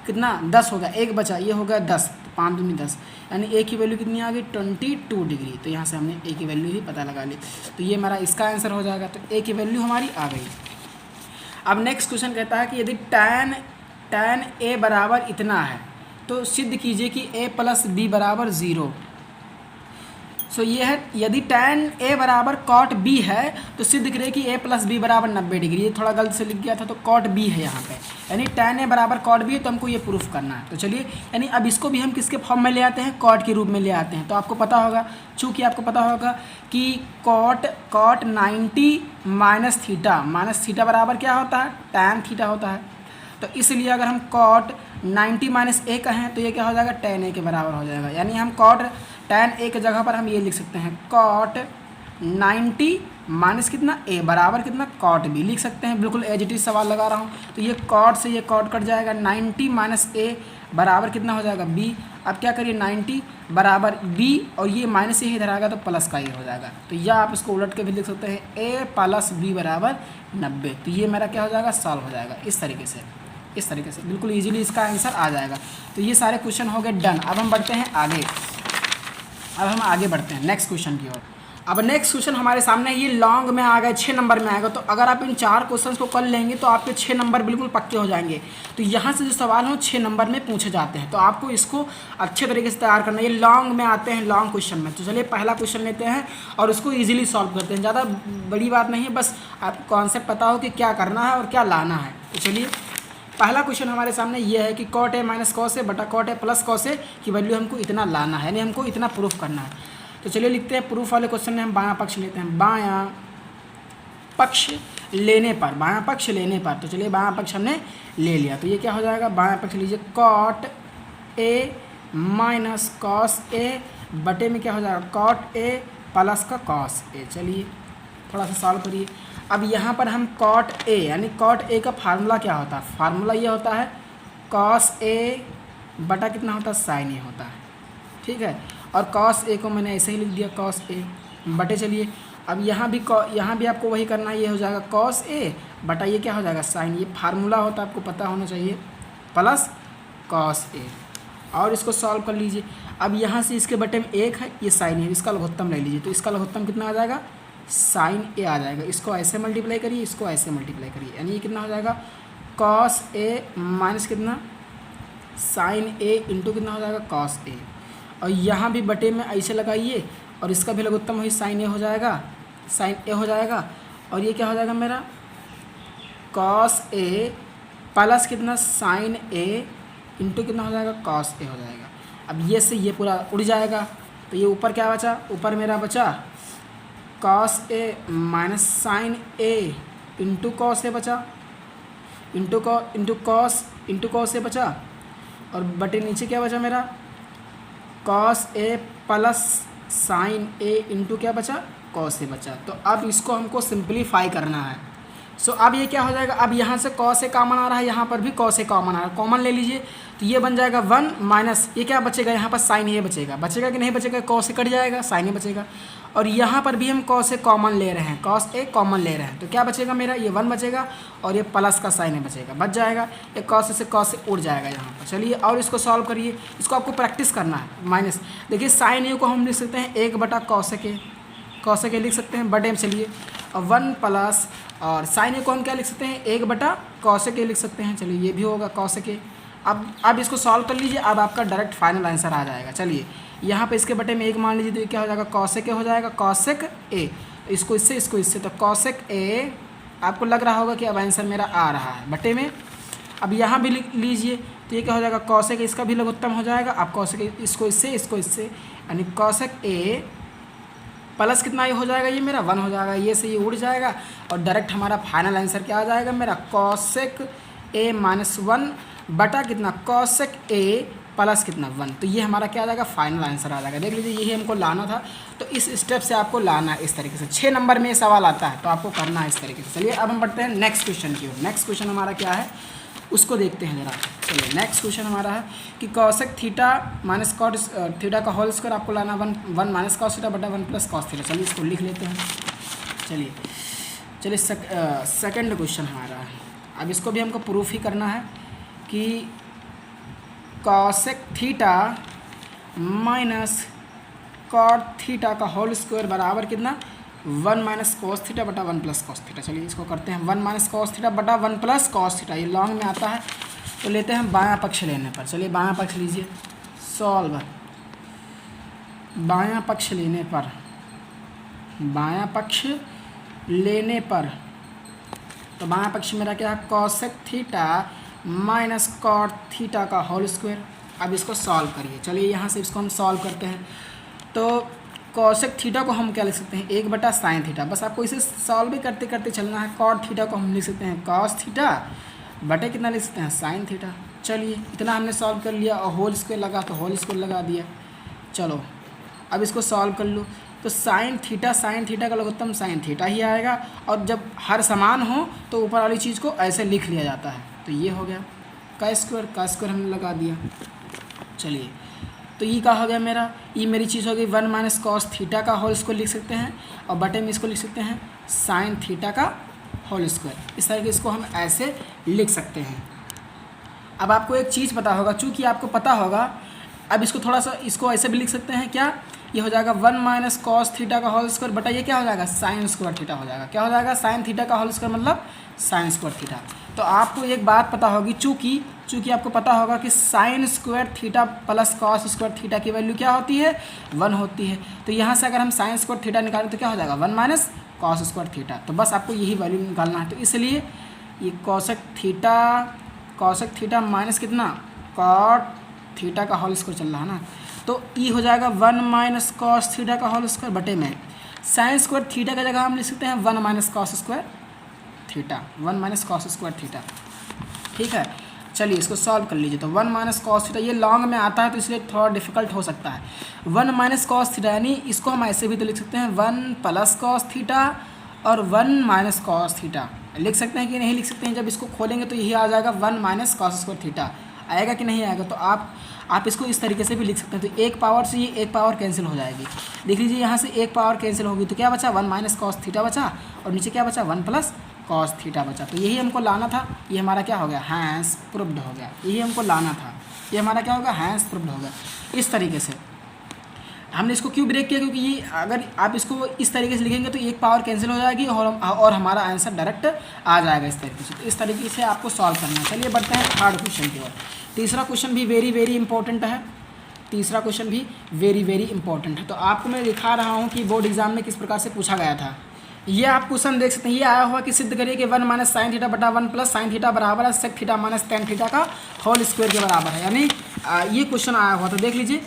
कितना 10 होगा, 1 बचा, ये हो गया 10, तो 5 दूनी 10, यानी a की वैल्यू कितनी आ गई 22 डिग्री। तो यहाँ से हमने a की वैल्यू ही पता लगा ली। तो ये हमारा इसका आंसर हो जाएगा। तो a की वैल्यू हमारी आ गई। अब नेक्स्ट क्वेश्चन कहता है कि यदि tan a बराबर इतना है तो सिद्ध कीजिए कि a प्लस b बराबर 0। सो ये है, यदि tan a बराबर cot b है तो सिद्ध करें कि a प्लस बी बराबर 90 डिग्री। ये थोड़ा गलत से लिख गया था, तो cot b है यहाँ पे, यानी tan a बराबर cot b है, तो हमको ये प्रूफ करना है। तो चलिए, यानी अब इसको भी हम किसके फॉर्म में ले आते हैं, cot के रूप में ले आते हैं। तो आपको पता होगा, चूँकि आपको पता होगा कि cot 90 माइनस थीटा बराबर क्या होता है, tan थीटा होता है। तो इसलिए अगर हम cot 90 माइनस a कहें तो ये क्या हो जाएगा, tan a के बराबर हो जाएगा। यानी हम cot tan a की जगह पर हम ये लिख सकते हैं cot 90 माइनस कितना a बराबर कितना cot b लिख सकते हैं। बिल्कुल एज इट इज सवाल लगा रहा हूँ। तो ये cot से ये cot कट जाएगा, 90 माइनस a बराबर कितना हो जाएगा b। अब क्या करिए, 90 बराबर b और ये माइनस a इधर आएगा तो प्लस का ये हो जाएगा। तो यह आप इसको उलट के भी लिख सकते हैं, a प्लस b बराबर 90। तो ये मेरा क्या हो जाएगा, सॉल्व हो जाएगा इस तरीके से बिल्कुल इजीली इसका आंसर आ जाएगा। तो ये सारे क्वेश्चन हो गए डन। अब हम बढ़ते हैं आगे, बढ़ते हैं नेक्स्ट क्वेश्चन की ओर। अब नेक्स्ट क्वेश्चन हमारे सामने ये लॉन्ग में आ गए, 6 नंबर में आएगा। तो अगर आप इन 4 क्वेश्चंस को कर लेंगे तो आपके 6 नंबर बिल्कुल पक्के हो जाएंगे। तो यहाँ से जो सवाल हो 6 नंबर में पूछे जाते हैं, तो आपको इसको अच्छे तरीके से तैयार करना है। ये लॉन्ग में आते हैं, लॉन्ग क्वेश्चन में। तो चलिए पहला क्वेश्चन लेते हैं और उसको ईजिली सॉल्व करते हैं। ज़्यादा बड़ी बात नहीं है, बस आपको कॉन्सेप्ट पता हो कि क्या करना है और क्या लाना है। तो चलिए पहला क्वेश्चन हमारे सामने ये है कि cot a minus cos a बटा cot a plus cos a की वैल्यू हमको इतना लाना है, यानी हमको इतना प्रूफ करना है। तो चलिए लिखते हैं प्रूफ वाले क्वेश्चन में हम बायां पक्ष लेते हैं। बायां पक्ष लेने पर, बायां पक्ष लेने पर, तो चलिए बायां पक्ष हमने ले लिया, तो ये क्या हो जाएगा, बायां पक्ष लीजिए cot A minus cos A बटे में क्या हो जाएगा कॉट ए प्लस का कॉस ए। चलिए थोड़ा सा सॉल्व करिए। अब यहाँ पर हम कॉट ए यानी कॉट ए का फार्मूला क्या होता है, फार्मूला ये होता है कॉस ए बटा कितना होता है साइन ए होता है, ठीक है। और कॉस ए को मैंने ऐसे ही लिख दिया कॉस ए बटे, चलिए अब यहाँ भी आपको वही करना है, ये हो जाएगा कॉस ए बटा ये क्या हो जाएगा साइन, ये फार्मूला होता है आपको पता होना चाहिए, प्लस कॉस ए। और इसको सॉल्व कर लीजिए। अब यहाँ से इसके बटे में एक है, ये साइन है, इसका लघुत्तम ले लीजिए, तो इसका लघुत्तम कितना आ जाएगा साइन ए आ जाएगा। इसको ऐसे मल्टीप्लाई करिए, इसको ऐसे मल्टीप्लाई करिए, यानी ये कितना हो जाएगा कॉस ए माइनस कितना साइन ए इंटू कितना हो जाएगा कॉस ए। और यहाँ भी बटे में ऐसे लगाइए और इसका भी लघुत्तम वही साइन ए हो जाएगा, साइन ए हो जाएगा। और ये क्या हो जाएगा मेरा कॉस ए प्लस कितना साइन ए इंटू कितना हो जाएगा कॉस ए हो जाएगा। अब ये से ये पूरा उड़ जाएगा, तो ये ऊपर क्या बचा, ऊपर मेरा बचा cos A minus sign A into cos A बचा, इंटू कॉस ए बचा। और बटे नीचे क्या बचा मेरा cos A plus sign A into क्या बचा कॉस ए बचा। तो अब इसको हमको सिंप्लीफाई करना है। सो अब ये क्या हो जाएगा, अब यहाँ से कॉस ए कॉमन आ रहा है, यहाँ पर भी कॉस ए कॉमन आ रहा है, कॉमन ले लीजिए, तो ये बन जाएगा 1 माइनस ये क्या बचेगा, यहाँ पर साइन ए बचेगा, बचेगा कि नहीं बचेगा, कॉस ए कट जाएगा, साइन ए बचेगा। और यहाँ पर भी हम कॉस ए कॉमन ले रहे हैं, कॉस ए कॉमन ले रहे हैं, तो क्या बचेगा मेरा ये 1 बचेगा और ये प्लस का साइन ए बचेगा, बच जाएगा। ये कॉस ए से कॉस ए उड़ जाएगा यहाँ पर। चलिए और इसको सॉल्व करिए, इसको आपको प्रैक्टिस करना है। माइनस देखिए साइन ए को हम लिख सकते हैं 1 बटा कॉस ए के लिख सकते हैं बटे में, चलिए और 1 प्लस और साइन ए को हम क्या लिख सकते हैं 1 बटा कॉस ए लिख सकते हैं। चलिए ये भी होगा कॉस ए। अब इसको सॉल्व कर लीजिए, अब आपका डायरेक्ट फाइनल आंसर आ जाएगा। चलिए यहाँ पे इसके बटे में 1 मान लीजिए, तो ये क्या हो जाएगा कॉसेक ए हो जाएगा, कॉसेक ए, इसको इससे, तो कॉसेक ए आपको लग रहा होगा कि अब आंसर मेरा आ रहा है बटे में। अब यहाँ भी लिख लीजिए, तो ये क्या हो जाएगा कॉसेक, इसका भी लघुत्तम हो जाएगा। अब कॉसेक इसको इससे यानी कॉसेक ए प्लस कितना ये हो जाएगा, ये मेरा 1 हो जाएगा, ये से ये उड़ जाएगा और डायरेक्ट हमारा फाइनल आंसर क्या आ जाएगा मेरा कॉसेक ए माइनस 1 बटा कितना कॉसेक ए प्लस कितना 1। तो ये हमारा क्या आ जाएगा फाइनल आंसर आ जाएगा। देख लीजिए यही हमको लाना था, तो इस स्टेप से आपको लाना है इस तरीके से। 6 नंबर में ये सवाल आता है तो आपको करना है इस तरीके से। चलिए अब हम बढ़ते हैं नेक्स्ट क्वेश्चन की ओर। नेक्स्ट क्वेश्चन हमारा क्या है उसको देखते हैं जरा। चलिए नेक्स्ट क्वेश्चन हमारा है कि cosec theta minus cot theta का होल स्क्वायर आपको लाना 1 माइनस कॉस थीटा बटा 1 प्लस कॉस थीटा। चलिए इसको लिख लेते हैं। चलिए सेकंड क्वेश्चन हमारा है। अब इसको भी हमको प्रूफ ही करना है कि cosec theta minus cot theta का होल स्क्वायर बराबर कितना 1 माइनस कॉस थीटा बटा 1 प्लस कॉस थीटा। चलिए इसको करते हैं 1 माइनस कॉस थीटा बटा 1 प्लस कॉस थीटा। ये लॉन्ग में आता है तो लेते हैं बायां पक्ष लेने पर। चलिए बायां पक्ष लीजिए, सॉल्व। बायां पक्ष लेने पर, बायां पक्ष लेने पर, तो बायां पक्ष मेरा क्या है cosec theta minus cot theta का होल स्क्वायर। अब इसको सॉल्व करिए। चलिए यहाँ से इसको हम सॉल्व करते हैं। तो कॉसेक थीटा को हम क्या लिख सकते हैं 1 बटा साइन थीटा। बस आपको इसे सॉल्व भी करते करते चलना है। कॉट थीटा को हम लिख सकते हैं कॉस थीटा बटे कितना लिख सकते हैं साइन थीटा। चलिए इतना हमने सॉल्व कर लिया और होल स्क्वायर लगा तो होल स्क्वायर लगा दिया। चलो अब इसको सॉल्व कर लो। तो साइन थीटा का लघुत्तम साइन थीटा ही आएगा और जब हर समान हो तो ऊपर वाली चीज़ को ऐसे लिख लिया जाता है। तो ये हो गया का स्क्वायर हमने लगा दिया। चलिए तो ये क्या हो गया मेरा, ये मेरी चीज़ हो गई 1 माइनस कॉस थीटा का होल स्क्वायर लिख सकते हैं और बटे में इसको लिख सकते हैं साइन थीटा का होल स्क्वायर। इस तरह के इसको हम ऐसे लिख सकते हैं। अब आपको एक चीज़ पता होगा, चूँकि आपको पता होगा, अब इसको थोड़ा सा इसको ऐसे भी लिख सकते हैं क्या, ये हो जाएगा 1 माइनस कॉस थीटा का होल स्क्वायर बटा ये क्या हो जाएगा साइन स्क्वायर थीटा हो जाएगा। क्या हो जाएगा साइन थीटा का होल स्क्वायर मतलब साइन स्क्वायर थीटा। तो आपको एक बात पता होगी, चूँकि आपको पता होगा कि sine square theta plus cos square theta की वैल्यू क्या होती है 1 होती है। तो यहाँ से अगर हम साइन स्क्वायर थीटा निकालें तो क्या हो जाएगा 1 माइनस कॉस स्क्वायर थीटा। तो बस आपको यही वैल्यू निकालना है। तो इसलिए ये कॉसेक थीटा माइनस कितना कॉट थीटा का होल स्क्वायर चल रहा है ना, तो ई हो जाएगा 1 माइनस कॉस थीटा का होल स्क्वायर बटे में साइन स्क्वायर थीटा का जगह हम लिख सकते हैं 1 minus cos square theta, 1 minus cos square theta. ठीक है, चलिए इसको सॉल्व कर लीजिए। तो 1 माइनस कॉस थीटा, ये लॉन्ग में आता है तो इसलिए थोड़ा डिफिकल्ट हो सकता है। 1 माइनस कॉस थीटा यानी इसको हम ऐसे भी तो लिख सकते हैं 1 प्लस कॉस थीटा और 1 माइनस कॉस थीटा लिख सकते हैं कि नहीं लिख सकते हैं। जब इसको खोलेंगे तो यही आ जाएगा 1 माइनस कॉस स्क्वायर थीटा, आएगा कि नहीं आएगा। तो आप इसको इस तरीके से भी लिख सकते हैं। तो एक पावर से ये एक पावर कैंसिल हो जाएगी। देख लीजिए यहाँ से एक पावर कैंसिल होगी तो क्या बचा 1 माइनस कॉस थीटा बचा और नीचे क्या बचा 1 प्लस कॉस थीटा बचा। तो यही हमको लाना था, ये हमारा क्या हो गया हैंस प्रूव्ड हो गया। यही हमको लाना था, ये हमारा क्या होगा हैंस प्रूव्ड हो गया। इस तरीके से हमने इसको क्यों ब्रेक किया, क्योंकि ये अगर आप इसको इस तरीके से लिखेंगे तो एक पावर कैंसिल हो जाएगी और हमारा आंसर डायरेक्ट आ जाएगा इस तरीके से। तो इस तरीके से आपको सॉल्व करना है। चलिए बढ़ते हैं थर्ड क्वेश्चन की ओर। तीसरा क्वेश्चन भी वेरी वेरी इंपॉर्टेंट है। तीसरा क्वेश्चन भी वेरी वेरी इंपॉर्टेंट है। तो आपको मैं दिखा रहा हूँ कि बोर्ड एग्जाम में किस प्रकार से पूछा गया था। ये आप क्वेश्चन देख सकते हैं। ये आया हुआ कि सिद्ध करिए कि 1 माइनस साइन थीटा बटा 1 प्लस साइन थीटा बराबर है sec theta minus tan theta का होल स्क्वायर के बराबर है। यानी ये क्वेश्चन आया हुआ। तो देख लीजिए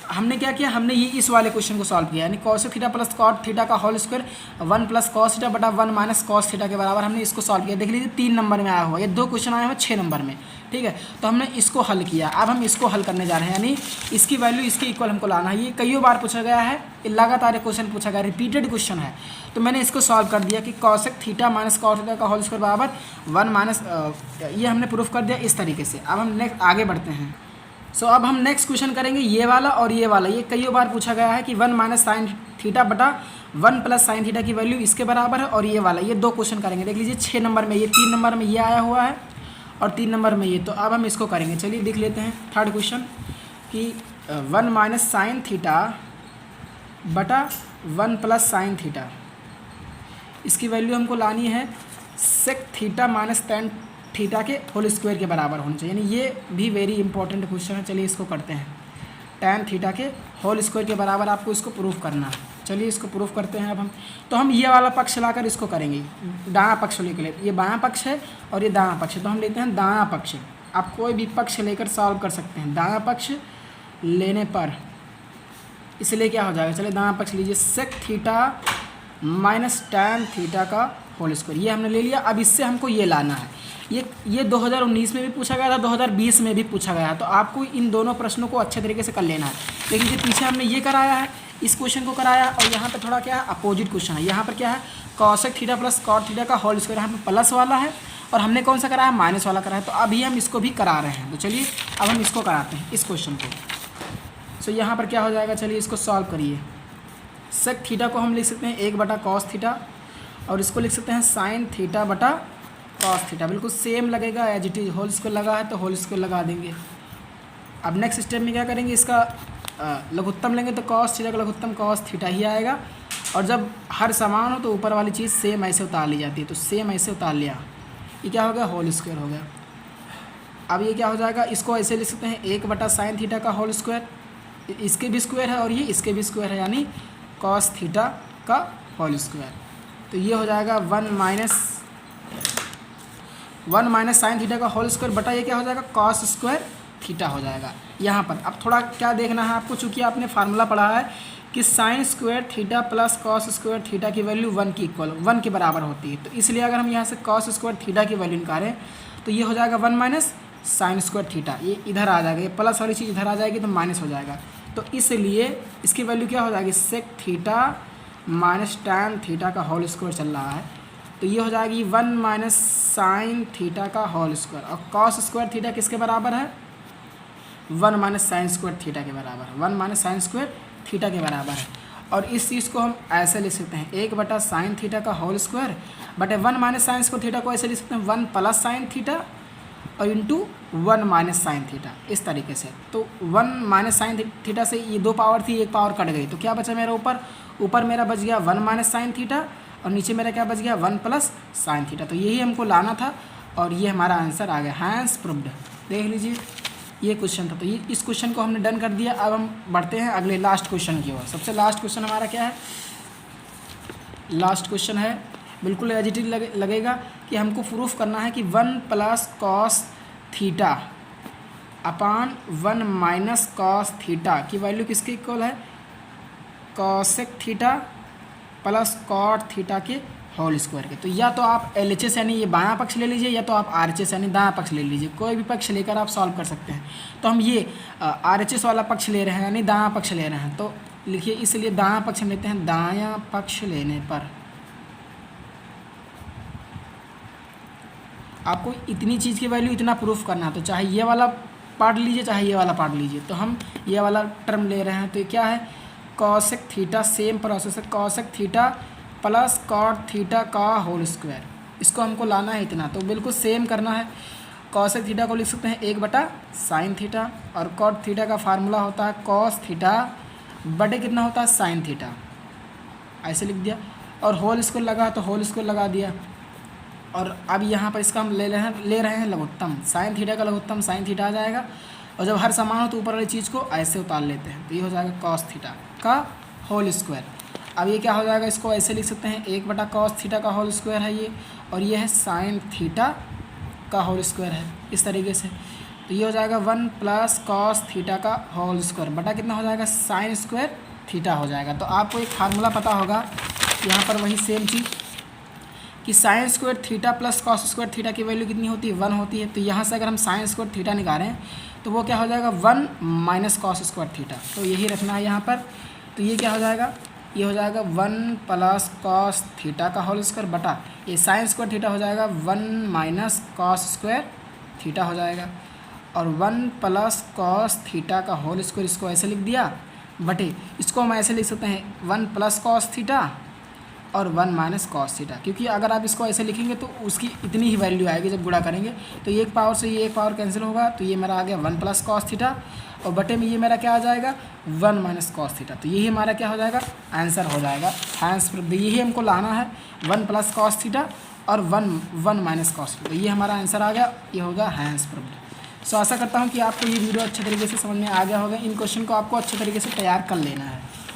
हमने क्या किया, हमने ये इस वाले क्वेश्चन को सॉल्व किया। यानी cos theta plus cot theta का whole square 1 plus cos theta बटा 1 माइनस कॉस थीटा के बराबर हमने इसको सॉल्व किया। देख लीजिए 3 नंबर में आया हुआ। ये 2 क्वेश्चन आए हुए 6 नंबर में। ठीक है, तो हमने इसको हल किया। अब हम इसको हल करने जा रहे हैं, यानी इसकी वैल्यू इसके इक्वल हमको लाना है। ये कई बार पूछा गया है, लगातार क्वेश्चन पूछा गया, रिपीटेड क्वेश्चन है। तो मैंने इसको सॉल्व कर दिया कि cosec theta minus cos theta का होल स्क्वायर बराबर 1 माइनस, ये हमने प्रूफ कर दिया इस तरीके से। अब हम नेक्स्ट आगे बढ़ते हैं। अब हम नेक्स्ट क्वेश्चन करेंगे ये वाला और ये वाला। ये कई बार पूछा गया है कि 1 माइनस साइन थीटा बटा 1 प्लस साइन थीटा की वैल्यू इसके बराबर है, और ये वाला, ये 2 क्वेश्चन करेंगे। देख लीजिए 6 नंबर में ये, 3 नंबर में ये आया हुआ है और 3 नंबर में ये। तो अब हम इसको करेंगे। चलिए देख लेते हैं थर्ड क्वेश्चन कि 1 माइनस साइन थीटा बटा 1 प्लस साइन थीटा, इसकी वैल्यू हमको लानी है sec theta minus tan theta के होल स्क्वायर के बराबर होनी चाहिए। यानी ये भी वेरी इंपॉर्टेंट क्वेश्चन है। चलिए इसको करते हैं। टेन थीटा के होल स्क्वायर के बराबर आपको इसको प्रूफ करना है। चलिए इसको प्रूफ करते हैं। अब हम ये वाला पक्ष लाकर इसको करेंगे। दायां पक्ष लेकर लेते, ये बायां पक्ष है और ये दायां पक्ष है, तो हम लेते हैं दायां पक्ष। आप कोई भी पक्ष लेकर सॉल्व कर सकते हैं। दायां पक्ष लेने पर इसलिए क्या हो जाएगा, चलिए दायां पक्ष लीजिए, sec theta minus tan theta का होल स्क्वायर, ये हमने ले लिया। अब इससे हमको ये लाना है। ये 2019 में भी पूछा गया था, 2020 में भी पूछा गया है। तो आपको इन दोनों प्रश्नों को अच्छे तरीके से कर लेना है। देखिए पीछे हमने ये कराया है, इस क्वेश्चन को कराया, और यहाँ पे थोड़ा क्या है अपोजिट क्वेश्चन है। यहाँ पर क्या है cosec theta plus cot theta का होल स्क्वायर, यहाँ पे प्लस वाला है और हमने कौन सा कराया माइनस वाला कराया। तो अभी हम इसको भी करा रहे हैं। तो चलिए अब हम इसको कराते हैं इस क्वेश्चन को। यहाँ पर क्या हो जाएगा, चलिए इसको सॉल्व करिए। सेक थीटा को हम लिख सकते हैं 1 बटा कॉस थीटा, और इसको लिख सकते हैं साइन थीटा बटा कॉस थीटा। बिल्कुल सेम लगेगा, as it is whole square लगा है तो होल स्क्वायर लगा देंगे। अब नेक्स्ट स्टेप में क्या करेंगे, इसका लघुत्तम लेंगे तो कॉस थीटा का लघुत्तम कॉस थीटा ही आएगा। और जब हर समान हो तो ऊपर वाली चीज़ सेम ऐसे उतार ली जाती है। तो सेम ऐसे उतार लिया, ये क्या हो गया होल स्क्वायर हो गया। अब ये क्या हो जाएगा, इसको ऐसे लिख सकते हैं 1 बटा साइन थीटा का होल स्क्वायर, इसके भी स्क्वायर है और ये इसके भी स्क्वायर है, यानी कॉस थीटा का होल स्क्वायर। तो ये हो जाएगा 1 माइनस साइन थीटा का होल स्क्वायर बटा ये क्या हो जाएगा कॉस स्क्वायर थीटा हो जाएगा यहाँ पर। अब थोड़ा क्या देखना है आपको, चूँकि आपने फार्मूला पढ़ा है कि sine square theta plus cos square theta की वैल्यू 1 की इक्वल 1 के बराबर होती है। तो इसलिए अगर हम यहाँ से कॉस स्क्वायर थीटा की वैल्यू निकालें तो ये हो जाएगा 1 माइनस साइन स्क्वायर थीटा, ये इधर आ जाएगा, ये प्लस वाली चीज़ इधर आ जाएगी तो माइनस हो जाएगा। तो इसलिए इसकी वैल्यू क्या हो जाएगी, sec theta minus tan theta का होल स्क्वायर चल रहा है। तो ये हो जाएगी 1 माइनस साइन थीटा का होल स्क्वायर, और कॉस स्क्वायर थीटा किसके बराबर है 1 माइनस साइन स्क्वायर थीटा के बराबर है, 1 माइनस साइन स्क्वायर थीटा के बराबर है। और इस चीज़ को हम ऐसे लिख सकते हैं 1 बटा साइन थीटा का होल स्क्वायर बटे 1 माइनस साइन स्क्वायर थीटा को ऐसे लिख सकते हैं 1 प्लस साइन थीटा और इंटू 1 माइनस साइन थीटा, इस तरीके से। तो 1 माइनस साइन थीटा से ये 2 पावर थी, 1 पावर कट गई, तो क्या बचा मेरा ऊपर मेरा बच गया 1 माइनस साइन थीटा और नीचे मेरा क्या बच गया 1 प्लस साइन थीटा। तो यही हमको लाना था और ये हमारा आंसर आ गया, हैंस प्रूव्ड। देख लीजिए ये क्वेश्चन था। तो ये इस क्वेश्चन को हमने डन कर दिया। अब हम बढ़ते हैं अगले लास्ट क्वेश्चन की ओर। सबसे लास्ट क्वेश्चन हमारा क्या है, लास्ट क्वेश्चन है, बिल्कुल एज इट इज लगेगा कि हमको प्रूफ करना है कि 1 plus cos theta upon 1 minus cos theta की वैल्यू किसके इक्वल है, cosec theta plus cot theta के होल स्क्वायर के। तो या तो आप LHS यानी ये बायां पक्ष ले लीजिए, या तो आप RHS यानी दायां पक्ष ले लीजिए, कोई भी पक्ष लेकर आप सॉल्व कर सकते हैं। तो हम ये RHS वाला पक्ष ले रहे हैं यानी दायां पक्ष ले रहे हैं, तो लिखिए इसलिए दायां पक्ष लेते हैं। दायां पक्ष लेने पर आपको इतनी चीज़ की वैल्यू इतना प्रूफ करना है, तो चाहे ये वाला पार्ट लीजिए चाहे ये वाला पार्ट लीजिए। तो हम ये वाला टर्म ले रहे हैं, तो ये क्या है, कॉसेक थीटा, सेम प्रोसेस है, cosec theta plus cot theta का होल स्क्वायर, इसको हमको लाना है इतना, तो बिल्कुल सेम करना है। कॉसेक थीटा को लिख सकते हैं 1/sin थीटा, और कॉट थीटा का फार्मूला होता है कॉस थीटा बटे कितना होता है साइन थीटा, ऐसे लिख दिया। और होल स्क्वायर लगा तो होल स्क्वायर लगा दिया। और अब यहाँ पर इसका हम ले रहे हैं लघुत्तम, साइन थीटा का लघुत्तम साइन थीटा आ जाएगा। और जब हर समान हो तो ऊपर वाली चीज़ को ऐसे उतार लेते हैं, तो ये हो जाएगा कॉस थीटा का होल स्क्वायर। अब ये क्या हो जाएगा, इसको ऐसे लिख सकते हैं 1/cos थीटा का होल स्क्वायर है ये, और ये है साइन थीटा का होल स्क्वायर है, इस तरीके से। तो ये हो जाएगा 1 + cos थीटा का होल स्क्वायर बटा कितना हो जाएगा, साइन स्क्वायर थीटा हो जाएगा। तो आपको एक फार्मूला पता होगा यहाँ पर वही सेम चीज़ कि sine square theta plus cos square theta की वैल्यू कितनी होती है, 1 होती है। तो यहाँ से अगर हम साइन स्क्वायर थीटा निकालें तो वो क्या हो जाएगा, 1 माइनस कॉस स्क्वायर थीटा, तो यही रखना है यहाँ पर। तो ये क्या हो जाएगा, ये हो जाएगा 1 + cos थीटा का होल स्क्वायर बटा ये साइन स्क्वायर थीटा हो जाएगा 1 माइनस कॉस स्क्वायर थीटा हो जाएगा, और 1 + cos थीटा का होल स्क्वायर, इसको ऐसे लिख दिया बटे इसको हम ऐसे लिख सकते हैं 1 + cos थीटा और 1 माइनस कॉस थीटा, क्योंकि अगर आप इसको ऐसे लिखेंगे तो उसकी इतनी ही वैल्यू आएगी जब गुणा करेंगे। तो ये एक पावर से ये एक पावर कैंसिल होगा, तो ये मेरा आ गया 1 + cos थीटा, और बटे में ये मेरा क्या आ जाएगा 1 माइनस cos थीटा। तो यही हमारा क्या हो जाएगा, आंसर हो जाएगा। हैंस प्रूव्ड, यही हमको लाना है 1 + cos थीटा और 1 माइनस cos थीटा, ये हमारा आंसर आ गया, ये होगा हैंस प्रूव्ड। सो आशा करता हूँ कि आपको ये वीडियो अच्छे तरीके से समझ में आ गया होगा। इन क्वेश्चन को आपको अच्छे तरीके से तैयार कर लेना है।